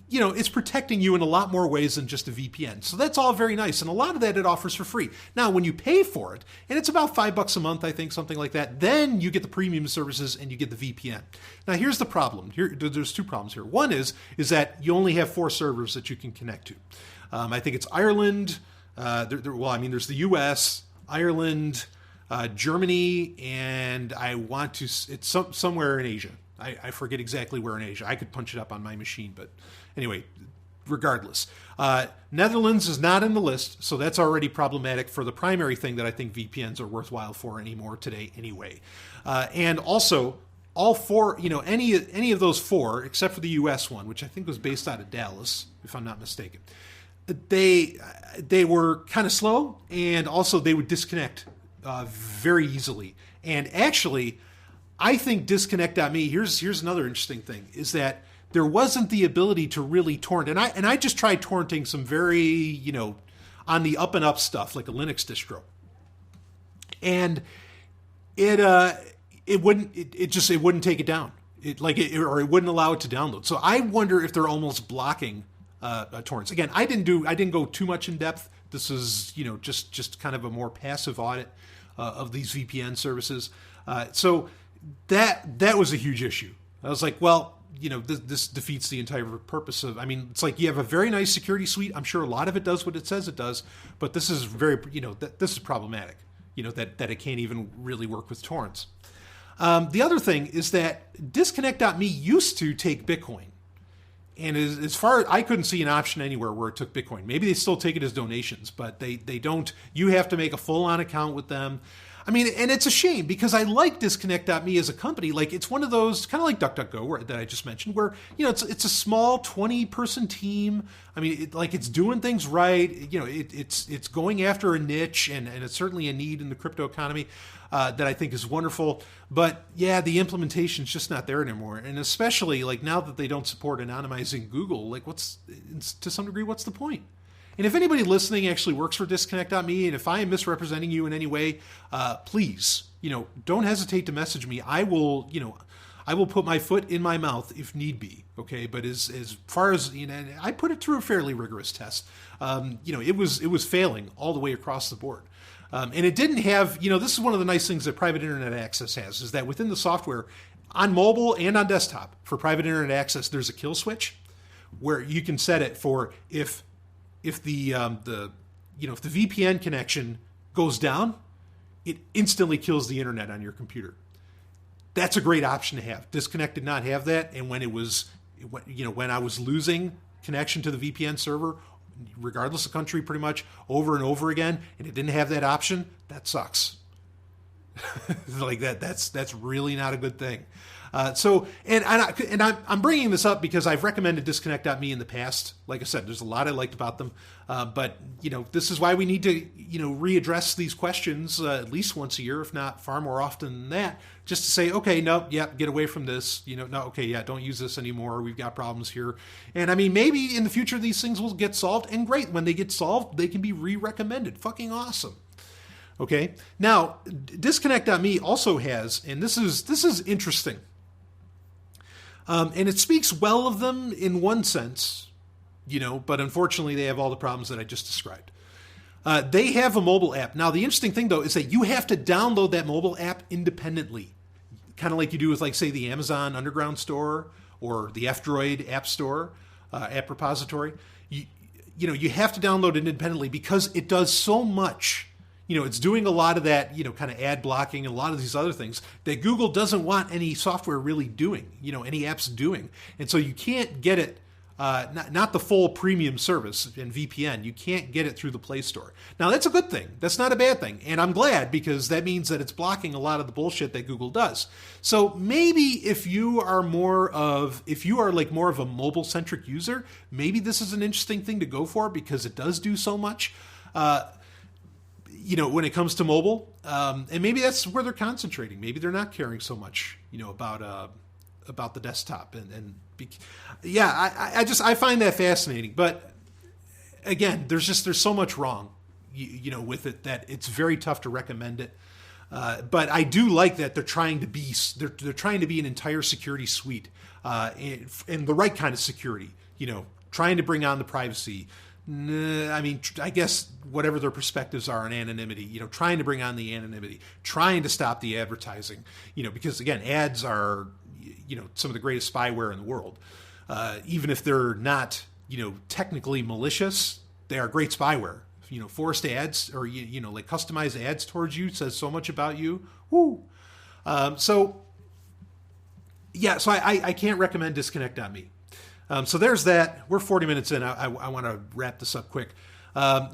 it's protecting you in a lot more ways than just a VPN. So that's all very nice. And a lot of that it offers for free. Now, when you pay for it, and it's about $5 a month, I think, something like that, then you get the premium services and you get the VPN. Now, here's the problem. There's two problems here. One is that you only have 4 servers that you can connect to. I think it's Ireland. There's the U.S., Ireland, Germany, and it's somewhere in Asia. I forget exactly where in Asia. I could punch it up on my machine, but anyway, regardless. Netherlands is not in the list, so that's already problematic for the primary thing that I think VPNs are worthwhile for anymore today anyway. And also, all 4, any of those 4, except for the U.S. one, which I think was based out of Dallas, if I'm not mistaken, they were kind of slow, and also they would disconnect very easily. And actually, I think Disconnect.me, here's another interesting thing, is that there wasn't the ability to really torrent. And I just tried torrenting some very, on the up and up stuff, like a Linux distro. And it wouldn't take it down. It wouldn't allow it to download. So I wonder if they're almost blocking torrents. Again, I didn't go too much in depth. This is, just kind of a more passive audit of these VPN services. So that was a huge issue. I was like, well, this defeats the entire purpose of, it's like you have a very nice security suite. I'm sure a lot of it does what it says it does, but this is very, this is problematic, that it can't even really work with torrents. The other thing is that Disconnect.me used to take Bitcoin. And as far as I couldn't see an option anywhere where it took Bitcoin. Maybe they still take it as donations, but they don't. You have to make a full-on account with them. And it's a shame because I like Disconnect.me as a company. Like, it's one of those, kind of like DuckDuckGo that I just mentioned, where, it's a small 20-person team. It's doing things right. It's going after a niche, and it's certainly a need in the crypto economy that I think is wonderful. But, yeah, the implementation's just not there anymore. And especially, now that they don't support anonymizing Google, to some degree, what's the point? And if anybody listening actually works for Disconnect.me, and if I am misrepresenting you in any way, please, don't hesitate to message me. I will put my foot in my mouth if need be. Okay, but as far as I put it through a fairly rigorous test. It was failing all the way across the board. And it didn't have, this is one of the nice things that private internet access has, is that within the software, on mobile and on desktop, for private internet access, there's a kill switch where you can set it for if the VPN connection goes down, it instantly kills the internet on your computer. That's a great option to have. Disconnect did not have that, and when I was losing connection to the VPN server, regardless of country, pretty much over and over again, and it didn't have that option, that sucks. That's really not a good thing. I'm bringing this up because I've recommended Disconnect.me in the past. Like I said, there's a lot I liked about them. But this is why we need to, readdress these questions at least once a year, if not far more often than that, just to say, okay, no, yeah, get away from this. No, okay, yeah, don't use this anymore. We've got problems here. And maybe in the future these things will get solved. And great, when they get solved, they can be re-recommended. Fucking awesome. Okay. Now, Disconnect.me also has, and this is interesting. And it speaks well of them in one sense, but unfortunately they have all the problems that I just described. They have a mobile app. Now, the interesting thing, though, is that you have to download that mobile app independently, kind of like you do with, say, the Amazon Underground Store or the F-Droid App Store, app repository. You have to download it independently because it does so much. It's doing a lot of that, kind of ad blocking and a lot of these other things that Google doesn't want any software really doing, any apps doing. And so you can't get it not the full premium service in VPN. You can't get it through the Play Store. Now, that's a good thing. That's not a bad thing. And I'm glad, because that means that it's blocking a lot of the bullshit that Google does. So maybe if you are more of a mobile-centric user, maybe this is an interesting thing to go for, because it does do so much, when it comes to mobile. And maybe that's where they're concentrating. Maybe they're not caring so much, about the desktop. I find that fascinating. But again, there's so much wrong, with it, that it's very tough to recommend it. But I do like that they're trying to be an entire security suite, and the right kind of security. Trying to bring on the privacy. I guess whatever their perspectives are on anonymity, trying to bring on the anonymity, trying to stop the advertising, because again, ads are, some of the greatest spyware in the world. Even if they're not, technically malicious, they are great spyware. Forced ads or, like customized ads towards you says so much about you. Woo. So I can't recommend Disconnect.me. So there's that. We're 40 minutes in. I want to wrap this up quick.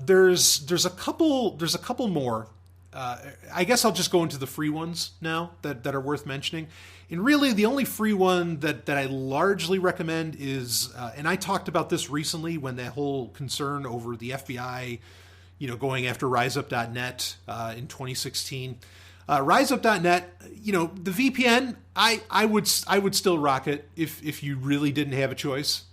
There's a couple more. I guess I'll just go into the free ones now that are worth mentioning. And really, the only free one that I largely recommend is, and I talked about this recently when that whole concern over the FBI, going after RiseUp.net in 2016. RiseUp.net, the VPN, I would still rock it if you really didn't have a choice.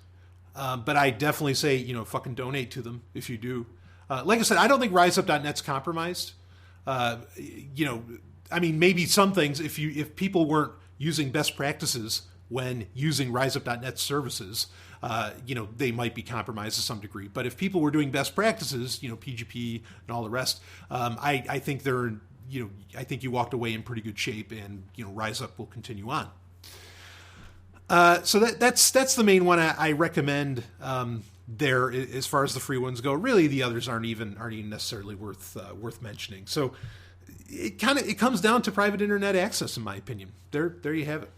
But I definitely say, fucking donate to them if you do. Like I said, I don't think RiseUp.net's compromised. Maybe some things, if people weren't using best practices when using RiseUp.net services, they might be compromised to some degree. But if people were doing best practices, PGP and all the rest, I think I think you walked away in pretty good shape, and RiseUp will continue on. So that's the main one I recommend there as far as the free ones go. Really, the others aren't even necessarily worth mentioning. So it comes down to private internet access, in my opinion. There you have it.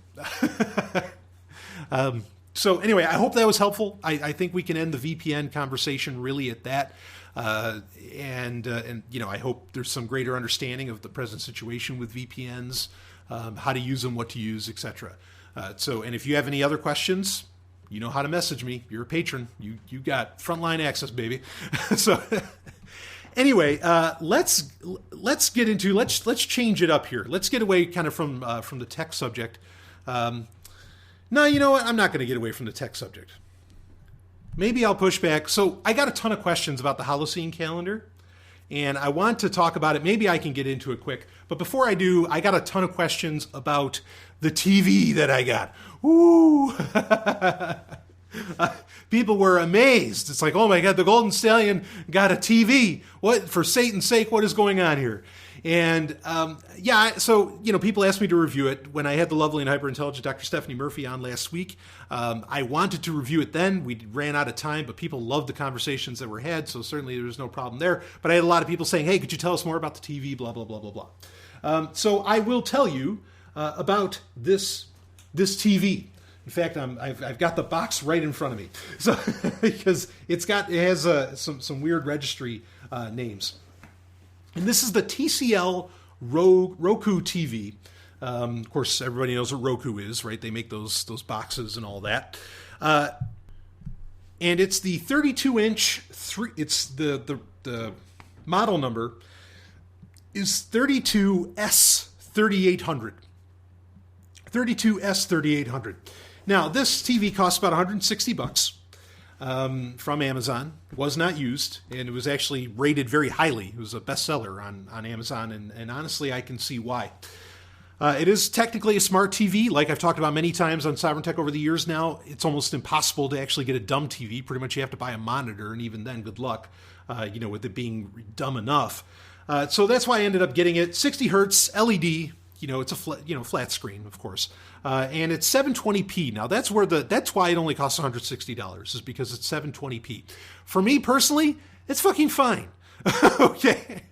So anyway, I hope that was helpful. I think we can end the VPN conversation really at that. And I hope there's some greater understanding of the present situation with VPNs, how to use them, what to use, etc. And if you have any other questions, you know how to message me. You're a patron. You got frontline access, baby. So anyway, let's change it up here. Let's get away kind of from the tech subject. No, you know what? I'm not going to get away from the tech subject. Maybe I'll push back. So I got a ton of questions about the Holocene calendar, and I want to talk about it. Maybe I can get into it quick. But before I do, I got a ton of questions about the TV that I got. Ooh. People were amazed. It's like, oh my God, the Golden Stallion got a TV. What, for Satan's sake, what is going on here? And so people asked me to review it when I had the lovely and hyper-intelligent Dr. Stephanie Murphy on last week. I wanted to review it then. We ran out of time, but people loved the conversations that were had, so certainly there was no problem there. But I had a lot of people saying, hey, could you tell us more about the TV, blah, blah, blah, blah, blah. So I will tell you about this TV. In fact, I've got the box right in front of me, so because it has some weird registry names. And this is the TCL Roku TV. Of course, everybody knows what Roku is, right? They make those boxes and all that. And it's the 32-inch. It's the model number is 32S3800. 32S3800. Now, this TV costs about $160. From Amazon. It was not used, and it was actually rated very highly. It was a bestseller on Amazon, and honestly, I can see why. It is technically a smart TV. Like I've talked about many times on Sovereign Tech over the years now, it's almost impossible to actually get a dumb TV. Pretty much you have to buy a monitor, and even then, good luck, with it being dumb enough. So that's why I ended up getting it. 60 hertz LED. It's a flat screen, of course, and it's 720p. Now that's why it only costs $160, is because it's 720p. For me personally, it's fucking fine. Okay,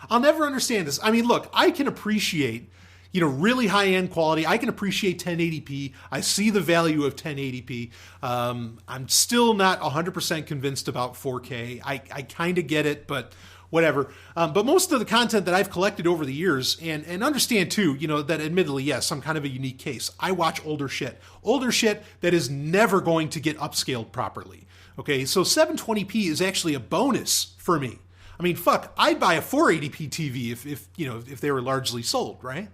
I'll never understand this. I mean, look, I can appreciate, really high-end quality. I can appreciate 1080p. I see the value of 1080p. I'm still not 100% convinced about 4K. I kind of get it, but whatever. But most of the content that I've collected over the years, and understand too, that admittedly, yes, I'm kind of a unique case. I watch older shit that is never going to get upscaled properly. Okay, so 720p is actually a bonus for me. I mean, fuck, I'd buy a 480p TV if they were largely sold, right?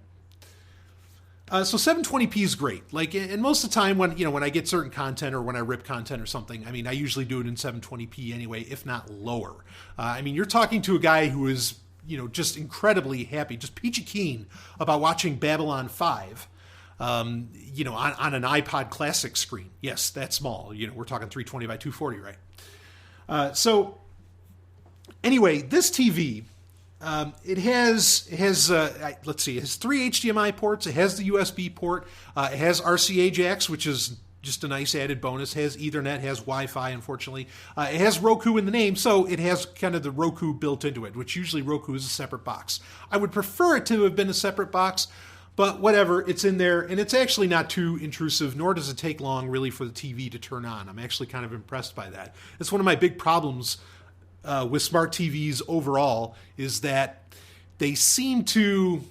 So 720p is great. And most of the time when I get certain content or when I rip content or something, I mean, I usually do it in 720p anyway, if not lower. I mean, you're talking to a guy who is, just incredibly happy, just peachy keen about watching Babylon 5, on an iPod Classic screen. Yes, that's small. We're talking 320 by 240, right? So anyway, this TV, it has let's see, it has 3 HDMI ports. It has the USB port. It has RCA jacks, which is just a nice added bonus. It has Ethernet, has Wi-Fi, unfortunately. It has Roku in the name, so it has kind of the Roku built into it, which usually Roku is a separate box. I would prefer it to have been a separate box, but whatever, it's in there, and it's actually not too intrusive, nor does it take long, really, for the TV to turn on. I'm actually kind of impressed by that. It's one of my big problems with smart TVs overall, is that they seem to,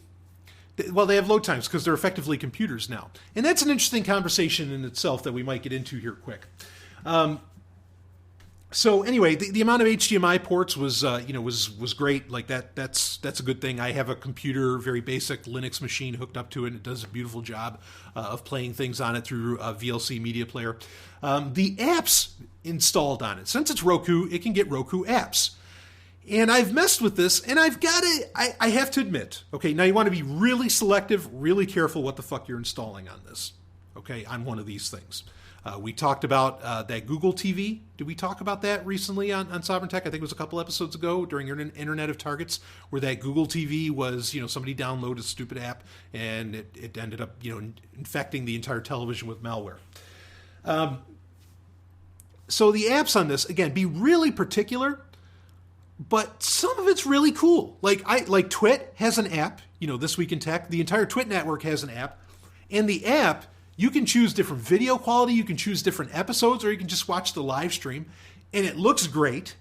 they have load times because they're effectively computers now. And that's an interesting conversation in itself that we might get into here quick. So anyway, the amount of HDMI ports was great. Like that's a good thing. I have a computer, very basic Linux machine hooked up to it, and it does a beautiful job of playing things on it through a VLC media player. The apps installed on it, since it's Roku, it can get Roku apps. And I've messed with this, and I've got it. I have to admit, okay, now you want to be really selective, really careful what the fuck you're installing on this, okay, on one of these things. We talked about that Google TV. Did we talk about that recently on Sovereign Tech? I think it was a couple episodes ago during Internet of Targets, where that Google TV was, somebody downloaded a stupid app and it ended up, infecting the entire television with malware. So the apps on this, again, be really particular, but some of it's really cool. Like Twit has an app, This Week in Tech. The entire Twit network has an app, and the app, you can choose different video quality, you can choose different episodes, or you can just watch the live stream, and it looks great.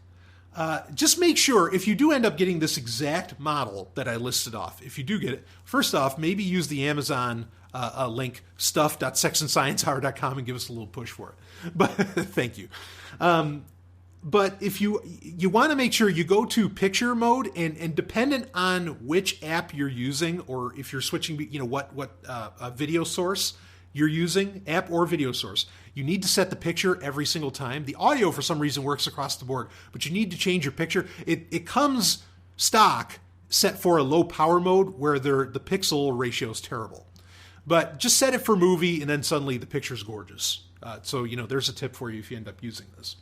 Just make sure, if you do end up getting this exact model that I listed off, if you do get it, first off, maybe use the Amazon link, stuff.sexandsciencehour.com, and give us a little push for it. But thank you. But if you want to make sure you go to picture mode, and dependent on which app you're using, or if you're switching, what video source you're using, app or video source, you need to set the picture every single time. The audio, for some reason, works across the board, but you need to change your picture. It comes stock set for a low power mode where the pixel ratio is terrible. But just set it for movie, and then suddenly the picture's gorgeous. So, there's a tip for you if you end up using this.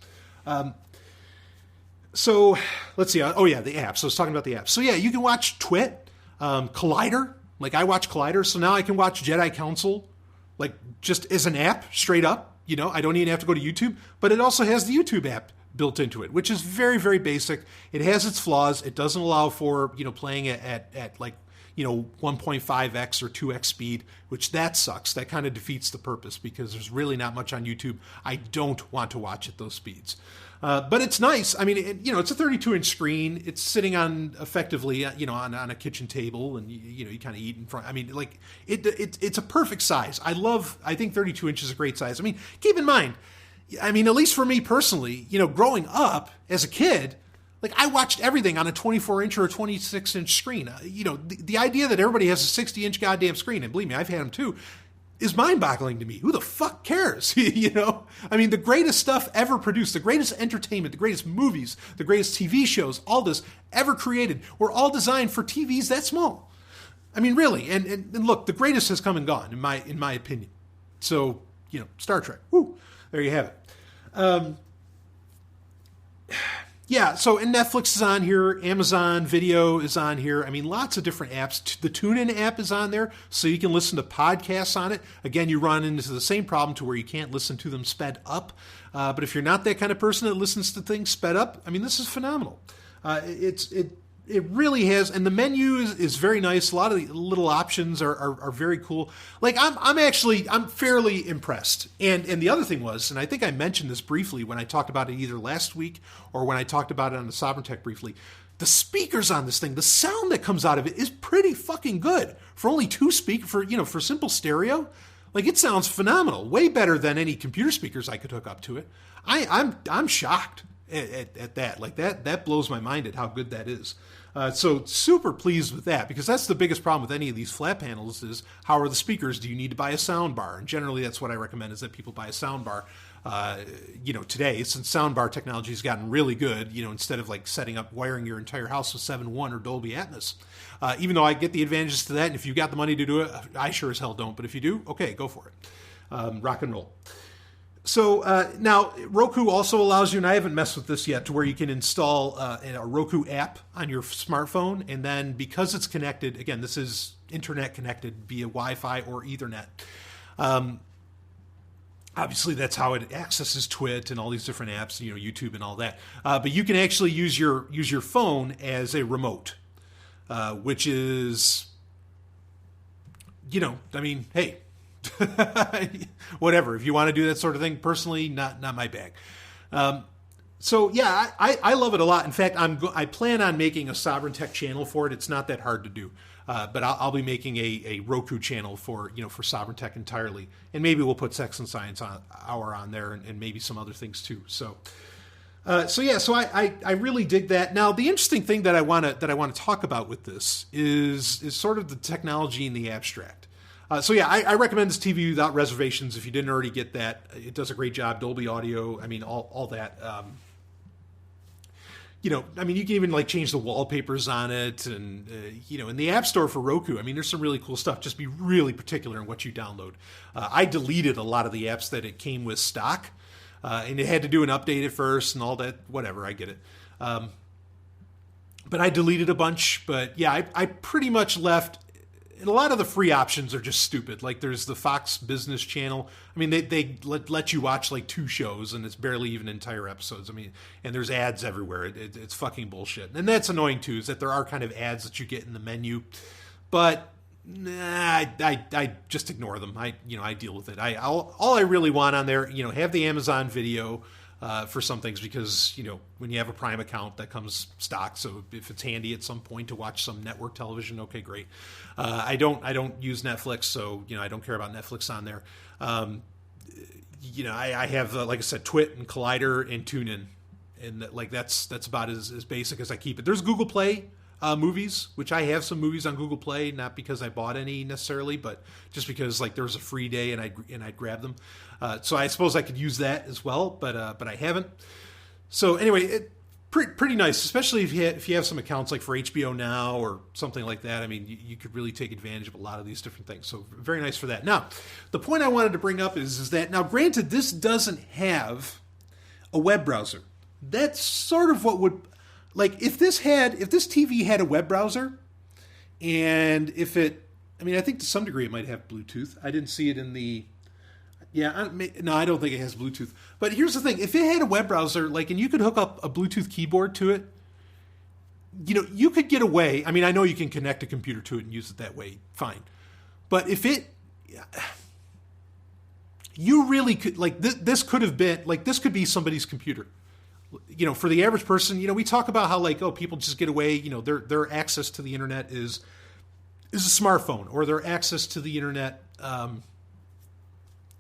So let's see. Oh yeah, the apps. So I was talking about the apps. So yeah, you can watch Twit, Collider. Like I watch Collider, so now I can watch Jedi Council, like just as an app, straight up. I don't even have to go to YouTube, but it also has the YouTube app built into it, which is very, very basic. It has its flaws. It doesn't allow for, playing it at like, 1.5x or 2x speed, which that sucks. That kind of defeats the purpose because there's really not much on YouTube I don't want to watch at those speeds. But it's nice. I mean, it's a 32-inch screen. It's sitting on effectively, on a kitchen table, and you kind of eat in front. I mean, like it's a perfect size. I think 32 inches is a great size. I mean, keep in mind, at least for me personally, growing up as a kid, like I watched everything on a 24-inch or a 26-inch screen. The idea that everybody has a 60-inch goddamn screen, and believe me, I've had them too, is mind-boggling to me. Who the fuck cares? The greatest stuff ever produced, the greatest entertainment, the greatest movies, the greatest TV shows, all this ever created, were all designed for TVs that small. I mean, really. And look, the greatest has come and gone, in my opinion. So, Star Trek. Woo! There you have it. Yeah, so and Netflix is on here, Amazon Video is on here. I mean, lots of different apps. The TuneIn app is on there, so you can listen to podcasts on it. Again, you run into the same problem to where you can't listen to them sped up. But if you're not that kind of person that listens to things sped up, this is phenomenal. It really has, and the menu is very nice. A lot of the little options are very cool. Like I'm fairly impressed. And the other thing was, and I think I mentioned this briefly when I talked about it either last week or when I talked about it on the Sovereign Tech briefly. The speakers on this thing, the sound that comes out of it is pretty fucking good for only two speakers. For simple stereo. Like, it sounds phenomenal, way better than any computer speakers I could hook up to it. I'm shocked at that. Like, that blows my mind at how good that is. So super pleased with that, because that's the biggest problem with any of these flat panels is, how are the speakers? Do you need to buy a sound bar? And generally that's what I recommend, is that people buy a sound bar. Today, since soundbar technology has gotten really good, instead of like wiring your entire house with 7.1 or Dolby Atmos, even though I get the advantages to that, and if you've got the money to do it, I sure as hell don't, but if you do, okay, go for it. Rock and roll. So now Roku also allows you, and I haven't messed with this yet, to where you can install a Roku app on your smartphone, and then because it's connected, again, this is internet connected via Wi-Fi or Ethernet. Obviously, that's how it accesses Twit and all these different apps, YouTube and all that. But you can actually use your phone as a remote, which is, hey, whatever. If you want to do that sort of thing, personally, not my bag. So yeah, I love it a lot. In fact, I plan on making a Sovereign Tech channel for it. It's not that hard to do. But I'll be making a Roku channel for Sovereign Tech entirely, and maybe we'll put Sex and Science Hour on there, and maybe some other things too. So I really dig that. Now, the interesting thing that I want to talk about with this is sort of the technology in the abstract. I recommend this TV without reservations. If you didn't already get that, it does a great job. Dolby Audio, all that. You can even like change the wallpapers on it, and in the App Store for Roku, there's some really cool stuff. Just be really particular in what you download. I deleted a lot of the apps that it came with stock, and it had to do an update at first and all that. Whatever, I get it. But I deleted a bunch. But yeah, I pretty much left. And a lot of the free options are just stupid. Like, there's the Fox Business Channel. They let you watch like 2 shows, and it's barely even entire episodes. And there's ads everywhere. It's fucking bullshit. And that's annoying too, is that there are kind of ads that you get in the menu. But I just ignore them. I deal with it. All I really want on there, have the Amazon Video for some things, because when you have a Prime account, that comes stock. So if it's handy at some point to watch some network television, okay, great. I don't use Netflix, so I don't care about Netflix on there. I have like I said, Twit and Collider and TuneIn, and that's about as basic as I keep it. There's Google Play movies, which I have some movies on Google Play, not because I bought any necessarily, but just because like there was a free day and I'd grab them. So I suppose I could use that as well, but I haven't. So anyway, pretty nice, especially if you have some accounts like for HBO Now or something like that. You could really take advantage of a lot of these different things. So very nice for that. Now, the point I wanted to bring up is that, now granted, this doesn't have a web browser. That's sort of what would, like, if this TV had a web browser, and if it, I think to some degree it might have Bluetooth. I didn't see it in the, no, I don't think it has Bluetooth. But here's the thing: if it had a web browser, and you could hook up a Bluetooth keyboard to it, you could get away. I know you can connect a computer to it and use it that way, fine. But if you really could, this could have been, this could be somebody's computer. For the average person, we talk about how people just get away, their access to the internet is a smartphone, or their access to the internet,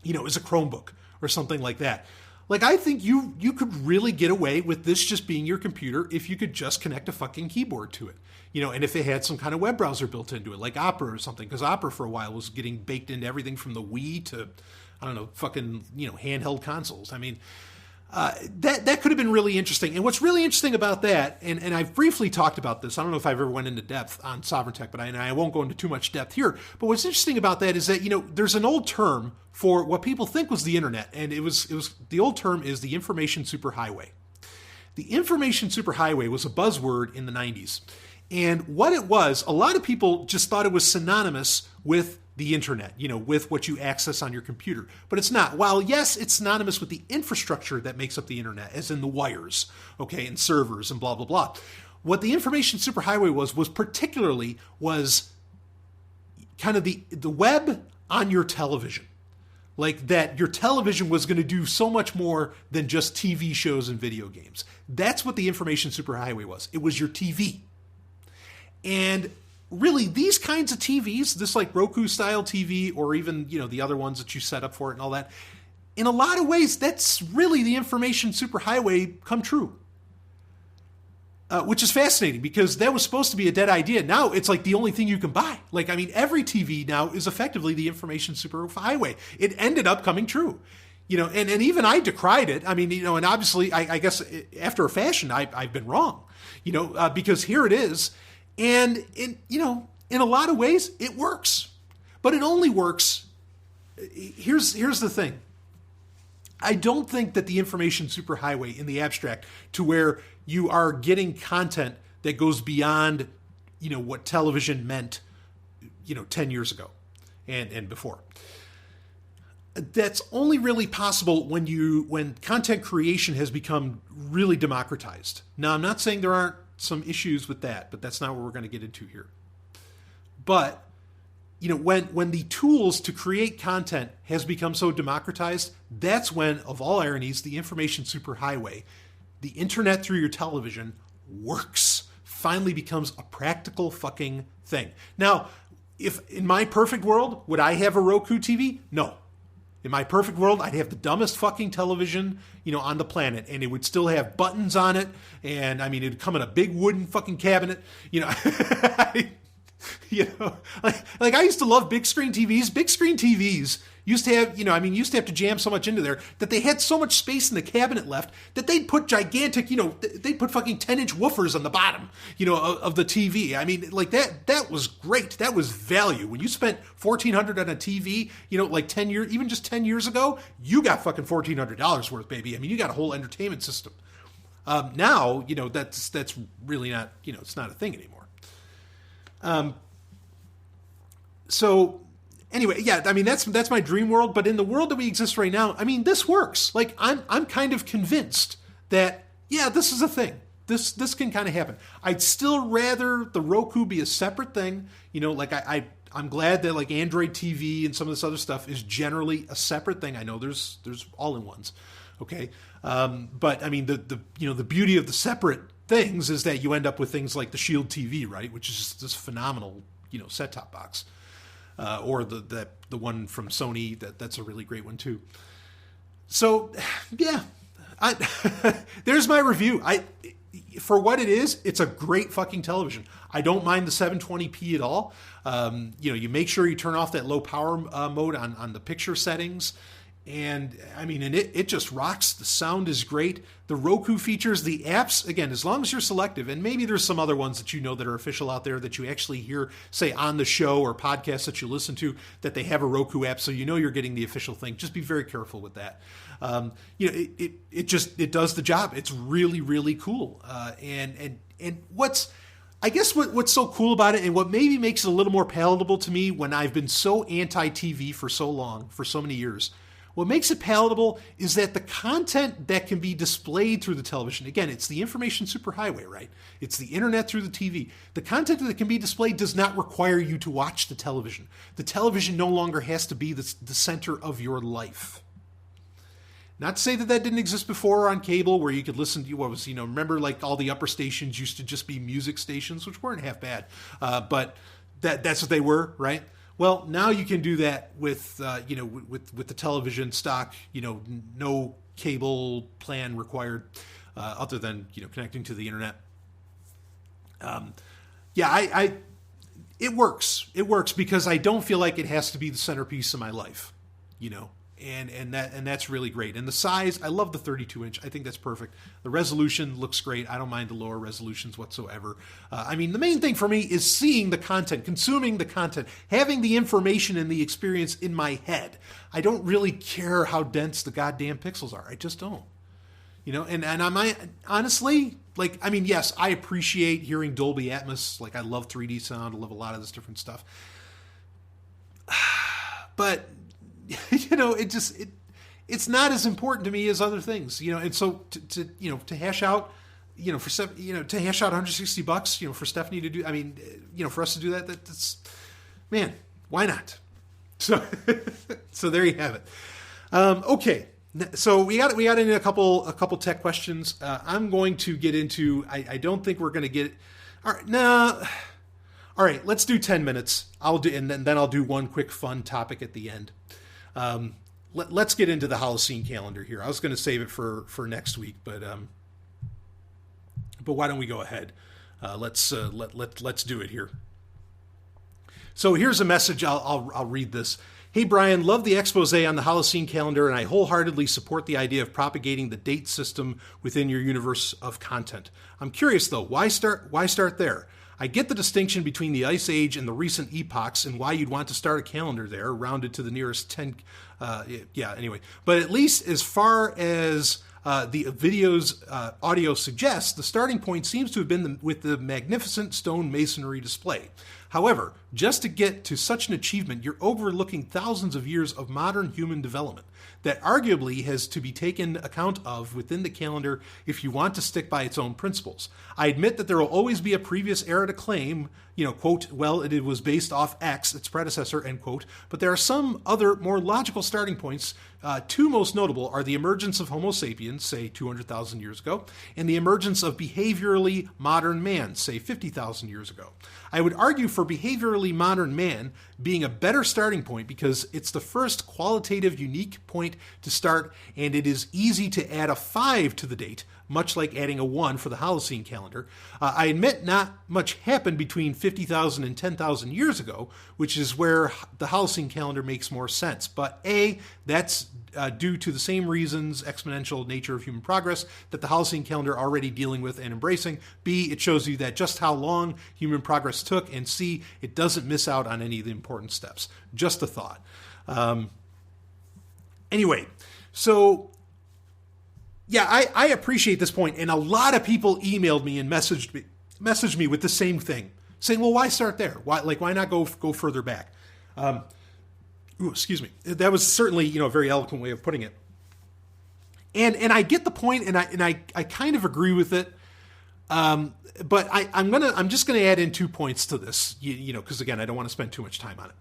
is a Chromebook or something like that. I think you could really get away with this just being your computer if you could just connect a fucking keyboard to it. And if it had some kind of web browser built into it, like Opera or something, because Opera for a while was getting baked into everything from the Wii to, I don't know, fucking, handheld consoles. That could have been really interesting. And what's really interesting about that, and I've briefly talked about this, I don't know if I've ever went into depth on Sovereign Tech, but I won't go into too much depth here. But what's interesting about that is that, there's an old term for what people think was the internet, and it was the old term is the information superhighway. The information superhighway was a buzzword in the 90s. And what it was, a lot of people just thought it was synonymous with the internet, with what you access on your computer. But it's not. While, yes, it's synonymous with the infrastructure that makes up the internet, as in the wires, okay, and servers and blah, blah, blah. What the information superhighway was particularly was kind of the web on your television. Like that your television was going to do so much more than just TV shows and video games. That's what the information superhighway was. It was your TV. And really, these kinds of TVs, this like Roku style TV, or even, the other ones that you set up for it and all that, in a lot of ways, that's really the information superhighway come true. Which is fascinating because that was supposed to be a dead idea. Now it's like the only thing you can buy. Like, I mean, every TV now is effectively the information superhighway. It ended up coming true. And even I decried it. I mean, and obviously, I guess after a fashion, I've been wrong, because here it is. And, in a lot of ways, it works. But it only works. Here's the thing. I don't think that the information superhighway in the abstract, to where you are getting content that goes beyond, what television meant, 10 years ago and before. That's only really possible when content creation has become really democratized. Now, I'm not saying there aren't some issues with that, but that's not what we're going to get into here. But when the tools to create content has become so democratized, that's when, of all ironies, the information superhighway, the internet through your television, works. Finally becomes a practical fucking thing. Now, if in my perfect world, would I have a Roku TV? No. In my perfect world, I'd have the dumbest fucking television, on the planet, and it would still have buttons on it, and I mean, it'd come in a big wooden fucking cabinet, like I used to love big screen TVs. Big screen TVs used to have, used to have to jam so much into there that they had so much space in the cabinet left that they'd put gigantic, they'd put fucking 10-inch woofers on the bottom, of the TV. I mean, like that was great. That was value. When you spent $1,400 on a TV, like 10 years, even just 10 years ago, you got fucking $1,400 worth, baby. I mean, you got a whole entertainment system. Now, that's really not, it's not a thing anymore. So anyway, yeah, I mean, that's my dream world, but in the world that we exist right now, I mean, this works. Like I'm kind of convinced that, yeah, this is a thing. This can kind of happen. I'd still rather the Roku be a separate thing. Like I'm glad that like Android TV and some of this other stuff is generally a separate thing. I know there's all-in-ones. Okay. But I mean, the beauty of the separate things is that you end up with things like the Shield TV, right? Which is just this phenomenal, set-top box. Or the one from Sony, that's a really great one too. So, yeah, there's my review. For what it is, it's a great fucking television. I don't mind the 720p at all. You make sure you turn off that low power mode on the picture settings. And I mean, and it just rocks. The sound is great. The Roku features, the apps, again, as long as you're selective, and maybe there's some other ones that that are official out there that you actually hear, say, on the show or podcasts that you listen to, that they have a Roku app, so you're getting the official thing. Just be very careful with that. It does the job. It's really, really cool. And what's so cool about it, and what maybe makes it a little more palatable to me when I've been so anti-TV for so long, for so many years, what makes it palatable is that the content that can be displayed through the television, again, it's the information superhighway, right? It's the internet through the TV. The content that can be displayed does not require you to watch the television. The television no longer has to be the center of your life. Not to say that didn't exist before on cable, where you could listen to remember like all the upper stations used to just be music stations, which weren't half bad, but that's what they were, right? Well, now you can do that with with the television stock, no cable plan required, other than connecting to the internet. It works. It works because I don't feel like it has to be the centerpiece of my life, and that's really great. And the size, I love the 32-inch. I think that's perfect. The resolution looks great. I don't mind the lower resolutions whatsoever. I mean, the main thing for me is seeing the content, consuming the content, having the information and the experience in my head. I don't really care how dense the goddamn pixels are. I just don't. And I honestly, like, I mean, yes, I appreciate hearing Dolby Atmos. Like, I love 3D sound. I love a lot of this different stuff. But it's not as important to me as other things, and so to hash out to hash out $160, for Stephanie to do. I mean, for us to do that, that's, man, why not? So, so there you have it. Okay. So we got into a couple tech questions. I'm going to get into. I don't think we're going to get. All right, all right. Let's do 10 minutes. I'll do, and then I'll do one quick fun topic at the end. Let's get into the Holocene calendar here. I was going to save it for next week, but why don't we go ahead? Let's do it here. So here's a message. I'll read this. Hey, Brian, love the expose on the Holocene calendar, and I wholeheartedly support the idea of propagating the date system within your universe of content. I'm curious, though, why start there? I get the distinction between the Ice Age and the recent epochs and why you'd want to start a calendar there, rounded to the nearest 10. Anyway. But at least as far as the video's audio suggests, the starting point seems to have been with the magnificent stone masonry display. However, just to get to such an achievement, you're overlooking thousands of years of modern human development that arguably has to be taken account of within the calendar if you want to stick by its own principles. I admit that there will always be a previous era to claim, quote, well, it was based off X, its predecessor, end quote, but there are some other more logical starting points. Two most notable are the emergence of Homo sapiens, say 200,000 years ago, and the emergence of behaviorally modern man, say 50,000 years ago. I would argue for behaviorally modern man being a better starting point because it's the first qualitative unique point to start, and it is easy to add a 5 to the date, much like adding a 1 for the Holocene calendar. I admit not much happened between 50,000 and 10,000 years ago, which is where the Holocene calendar makes more sense. But A, that's due to the same reasons, exponential nature of human progress, that the Holocene calendar already dealing with and embracing. B, it shows you that just how long human progress took. And C, it doesn't miss out on any of the important steps. Just a thought. Anyway, so yeah, I appreciate this point, and a lot of people emailed me and messaged me with the same thing, saying, "Well, why start there? Why not go further back?" Excuse me. That was certainly a very eloquent way of putting it, and I get the point, and I kind of agree with it, but I'm just gonna add in 2 points to this, because again, I don't want to spend too much time on it.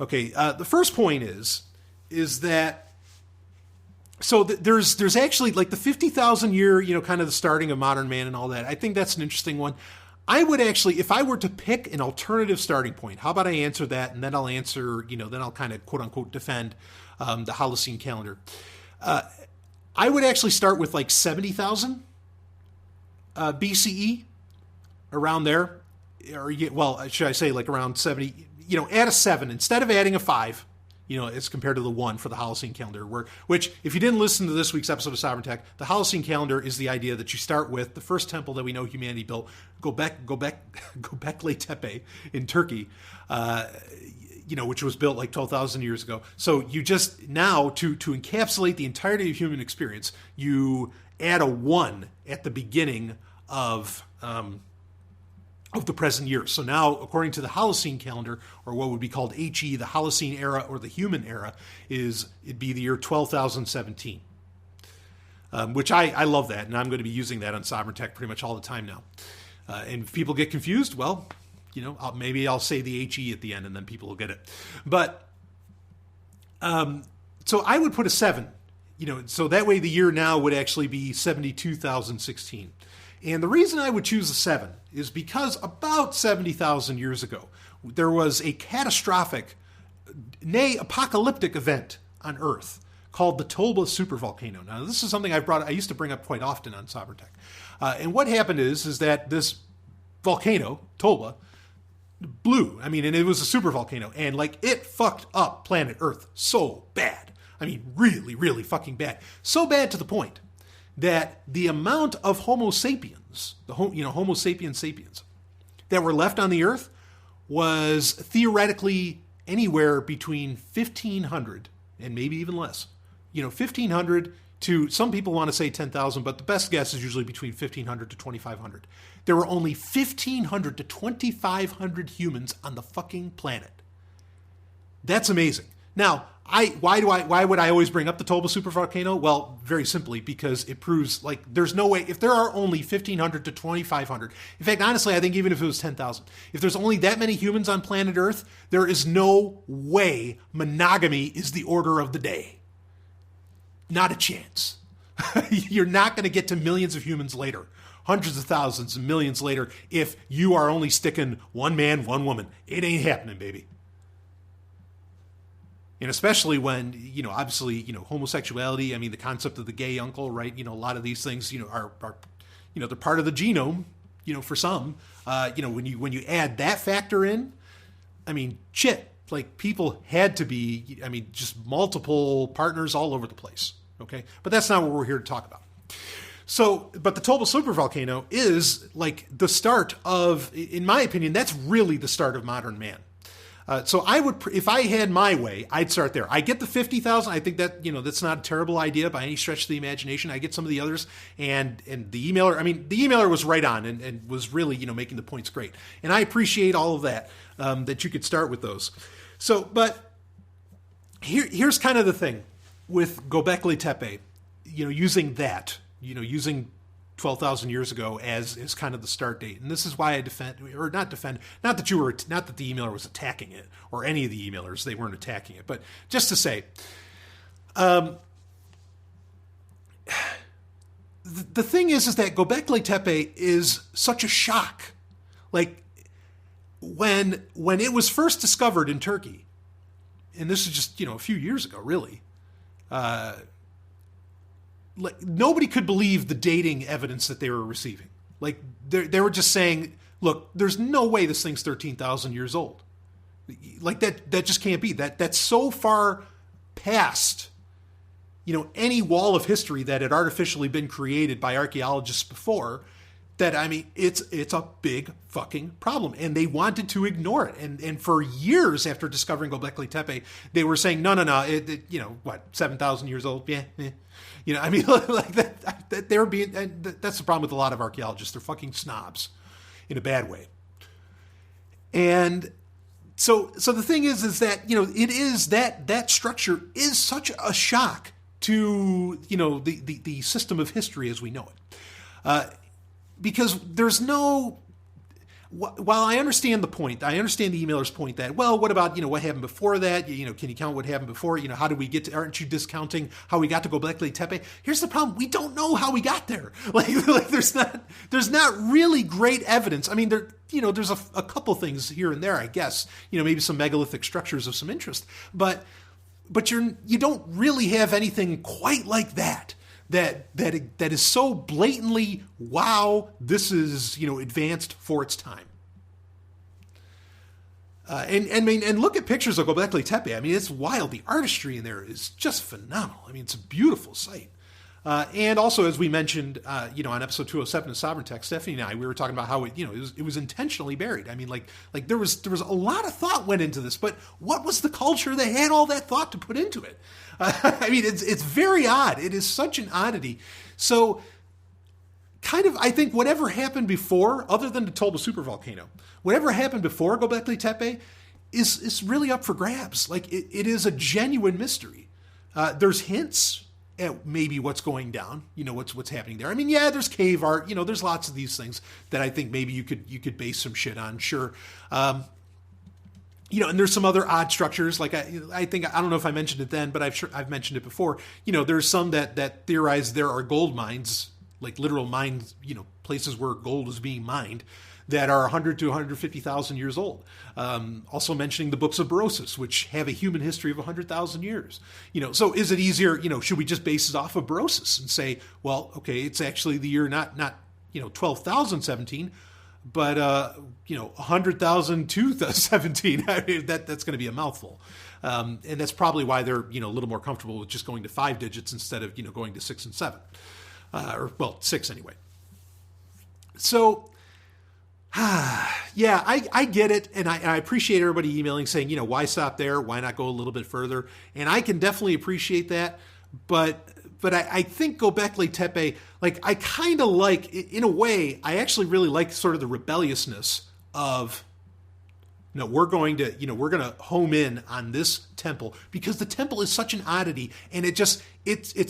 Okay, the first point is that. So there's actually like the 50,000 year, kind of the starting of modern man and all that. I think that's an interesting one. I would actually, if I were to pick an alternative starting point, how about I answer that, and then I'll answer, then I'll kind of quote unquote defend the Holocene calendar. I would actually start with like 70,000 BCE, around there, or should I say like around 70? Add a 7 instead of adding a 5. As compared to the 1 for the Holocene calendar, which, if you didn't listen to this week's episode of Sovereign Tech, the Holocene calendar is the idea that you start with the first temple that we know humanity built, Göbekli Tepe in Turkey, which was built like 12,000 years ago. So you just now, to encapsulate the entirety of human experience, you add a 1 at the beginning of the present year. So now, according to the Holocene calendar, or what would be called HE, the Holocene era or the human era, it'd be the year 12,017. Which I love that, and I'm going to be using that on Sovereign Tech pretty much all the time now. And if people get confused, well, maybe I'll say the HE at the end, and then people will get it. But so I would put a 7. So that way the year now would actually be 72,016. And the reason I would choose a 7 is because about 70,000 years ago, there was a catastrophic, nay, apocalyptic event on Earth called the Toba supervolcano. Now, this is something I used to bring up quite often on Sovereign Tech. And what happened is that this volcano, Toba, blew. And it was a supervolcano, and it fucked up planet Earth so bad. Really, really fucking bad. So bad to the point that the amount of Homo sapiens, Homo sapiens sapiens, that were left on the Earth was theoretically anywhere between 1,500 and maybe even less. 1,500 to, some people want to say 10,000, but the best guess is usually between 1,500 to 2,500. There were only 1,500 to 2,500 humans on the fucking planet. That's amazing. Now, why would I always bring up the Toba supervolcano? Well, very simply because it proves like there's no way, if there are only 1,500 to 2,500, in fact, honestly, I think even if it was 10,000, if there's only that many humans on planet Earth, there is no way monogamy is the order of the day. Not a chance. You're not going to get to millions of humans later, hundreds of thousands and millions later, if you are only sticking one man, one woman. It ain't happening, baby. And especially when, obviously, homosexuality, I mean, the concept of the gay uncle, right? A lot of these things, are they're part of the genome, for some. When you add that factor in, I mean, shit, like people had to be, I mean, just multiple partners all over the place, okay? But that's not what we're here to talk about. So, but the Toba supervolcano is like the start of, in my opinion, that's really the start of modern man. So I would, if I had my way, I'd start there. I get the 50,000. I think that, that's not a terrible idea by any stretch of the imagination. I get some of the others and the emailer, I mean, the emailer was right on and was really, making the points great. And I appreciate all of that, that you could start with those. So, but here's kind of the thing with Göbekli Tepe, using that, using 12,000 years ago as kind of the start date. And this is why I not that the emailer was attacking it or any of the emailers, they weren't attacking it, but just to say, the thing is that Göbekli Tepe is such a shock. Like when it was first discovered in Turkey, and this is just, a few years ago, really, like nobody could believe the dating evidence that they were receiving. Like they were just saying, look, there's no way this thing's 13,000 years old. Like that just can't be. That's so far past, any wall of history that had artificially been created by archaeologists before, that, I mean, it's a big fucking problem. And they wanted to ignore it. And for years after discovering Göbekli Tepe, they were saying, no, it 7,000 years old? Yeah. I mean, like that they were being, that's the problem with a lot of archaeologists. They're fucking snobs in a bad way. And so the thing is that, it is that structure is such a shock to, the system of history as we know it. Because there's no, while I understand the point, I understand the emailer's point that, well, what about, what happened before that? Can you count what happened before? How did we get to, aren't you discounting how we got to Göbekli Tepe? Here's the problem. We don't know how we got there. Like there's not really great evidence. I mean, there's a couple things here and there, I guess, maybe some megalithic structures of some interest, but you don't really have anything quite like that. That is so blatantly, wow, this is, advanced for its time. And look at pictures of Göbekli Tepe. I mean, it's wild. The artistry in there is just phenomenal. I mean, it's a beautiful sight. And also, as we mentioned, on episode 207 of Sovereign Tech, Stephanie and I, we were talking about how it was intentionally buried. I mean, like there was a lot of thought went into this, but what was the culture that had all that thought to put into it? I mean, it's very odd. It is such an oddity. So, kind of, I think whatever happened before, other than the Toba supervolcano, whatever happened before Göbekli Tepe is really up for grabs. Like it is a genuine mystery. There's hints at maybe what's going down, what's happening there. I mean, yeah, there's cave art, there's lots of these things that I think maybe you could base some shit on, sure. And there's some other odd structures. Like I think, I don't know if I mentioned it then, but I've mentioned it before. There's some that theorize there are gold mines, like literal mines, places where gold is being mined, that are 100 to 150,000 years old. Also mentioning the books of Berosus, which have a human history of 100,000 years. So is it easier, should we just base it off of Berosus and say, well, okay, it's actually the year not 12,017, but 100,000 to 17. I mean, that's going to be a mouthful. And that's probably why they're, a little more comfortable with just going to 5 digits instead of, going to 6 and 7. Or 6 anyway. So, yeah, I get it, and I appreciate everybody emailing saying, why stop there? Why not go a little bit further? And I can definitely appreciate that, but I think Göbekli Tepe, like, I kind of like, in a way, I actually really like sort of the rebelliousness of No, we're going to home in on this temple because the temple is such an oddity, and it's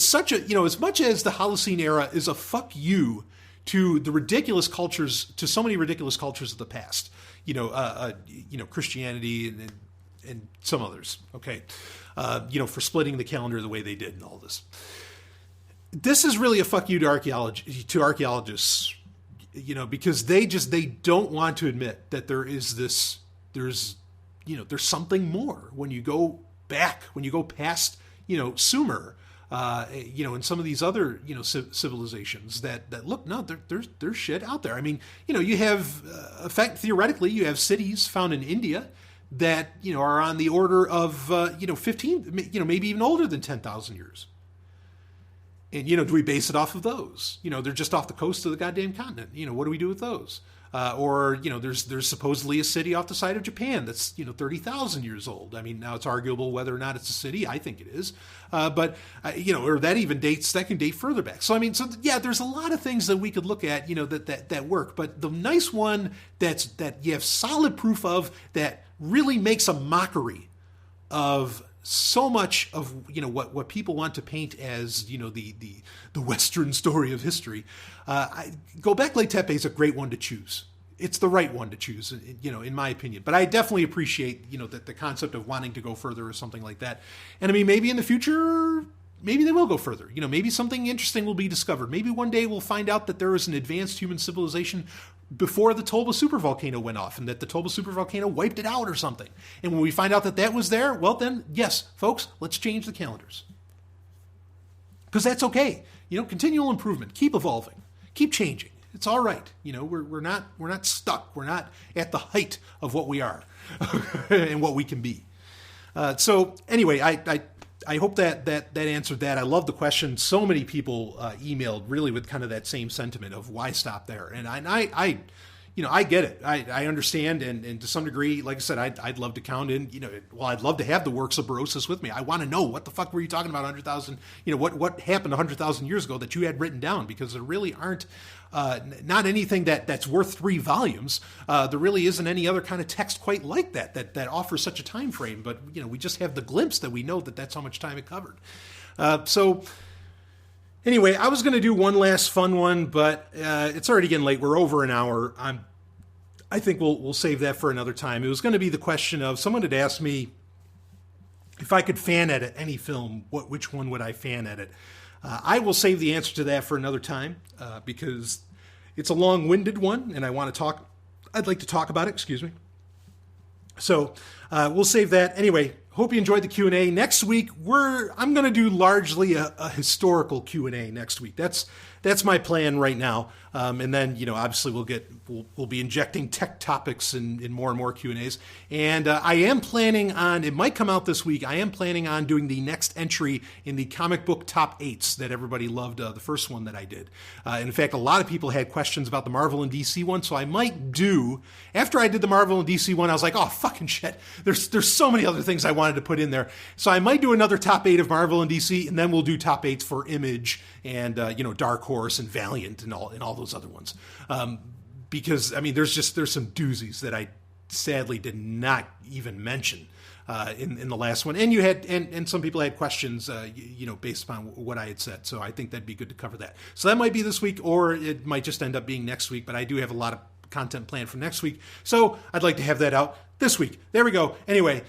such a, as much as the Holocene era is a fuck you to the ridiculous cultures, to so many ridiculous cultures of the past, Christianity and some others, okay, for splitting the calendar the way they did and all this. This is really a fuck you to archaeologists, because they don't want to admit that there's something more when you go past, Sumer, and some of these other, civilizations that look, no, there's shit out there. I mean, you have, theoretically, you have cities found in India that, are on the order of, 15, maybe even older than 10,000 years. And, do we base it off of those? They're just off the coast of the goddamn continent. What do we do with those? There's supposedly a city off the side of Japan that's, 30,000 years old. I mean, now it's arguable whether or not it's a city. I think it is. Or that can date further back. So, I mean, there's a lot of things that we could look at, that work. But the nice one that you have solid proof of that really makes a mockery of so much of what people want to paint as the Western story of history. Göbekli Tepe is a great one to choose. It's the right one to choose, in my opinion. But I definitely appreciate the concept of wanting to go further or something like that. And I mean, maybe in the future, maybe they will go further. Maybe something interesting will be discovered. Maybe one day we'll find out that there was an advanced human civilization before the Toba supervolcano went off, and that the Toba supervolcano wiped it out or something. And when we find out that was there, well then, yes, folks, let's change the calendars. Because that's okay. Continual improvement. Keep evolving. Keep changing. It's all right. We're not stuck. We're not at the height of what we are and what we can be. So anyway, I hope that answered that. I love the question. So many people emailed really with kind of that same sentiment of why stop there. And I get it. I understand. And to some degree, like I said, I'd love to count in, I'd love to have the works of Berosus with me. I want to know what the fuck were you talking about 100,000, what happened 100,000 years ago that you had written down, because there really aren't, not anything that's worth 3 volumes. There really isn't any other kind of text quite like that offers such a time frame. But, we just have the glimpse that we know that's how much time it covered. So anyway, I was going to do one last fun one, but it's already getting late. We're over an hour. I think we'll save that for another time. It was going to be the question of, someone had asked me if I could fan edit any film, which one would I fan edit? I will save the answer to that for another time because it's a long-winded one, and I'd like to talk about it. Excuse me. So we'll save that. Anyway, hope you enjoyed the Q&A. Next week, I'm going to do largely a historical Q&A next week. That's my plan right now. And then, obviously we'll be injecting tech topics in more and more Q&As. And I am planning on, it might come out this week, I am planning on doing the next entry in the comic book top 8s that everybody loved, the first one that I did. In fact, a lot of people had questions about the Marvel and DC one, so I might do, after I did the Marvel and DC one, I was like, oh, fucking shit, there's so many other things I wanted to put in there. So I might do another top 8 of Marvel and DC, and then we'll do top 8s for Image and, Dark Horse and Valiant and all those other ones. Because, I mean, there's some doozies that I sadly did not even mention in the last one. And you had, and some people had questions, based upon what I had said. So I think that'd be good to cover that. So that might be this week, or it might just end up being next week. But I do have a lot of content planned for next week. So I'd like to have that out this week. There we go. Anyway,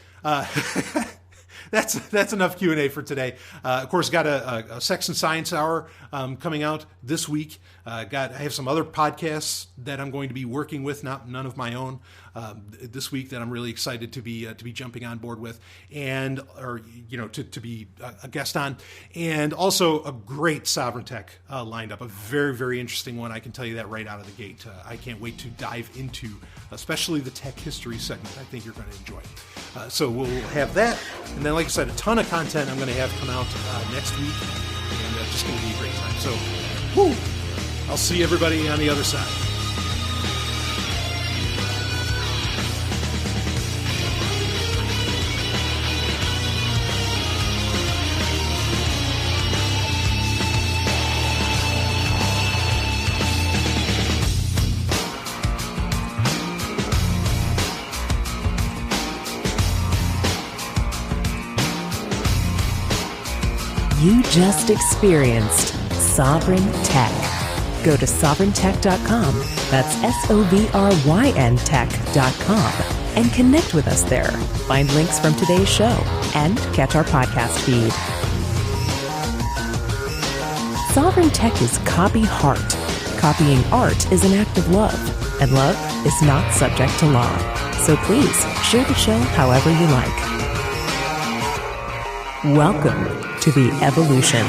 that's enough Q&A for today. Of course, got a Sex and Science Hour coming out this week. I have some other podcasts that I'm going to be working with, none of my own, this week that I'm really excited to be jumping on board with, to be a guest on, and also a great Sovereign Tech lined up, a very, very interesting one. I can tell you that right out of the gate. I can't wait to dive into, especially the tech history segment. I think you're going to enjoy. So we'll have that, and then, like I said, a ton of content I'm going to have come out next week, and just going to be a great time. So, whoo! I'll see everybody on the other side. You just experienced Sovereign Tech. Go to sovereigntech.com, that's SOVRYN tech.com, and connect with us there. Find links from today's show and catch our podcast feed. Sovereign Tech is copy heart. Copying art is an act of love, and love is not subject to law. So please share the show however you like. Welcome to the evolution.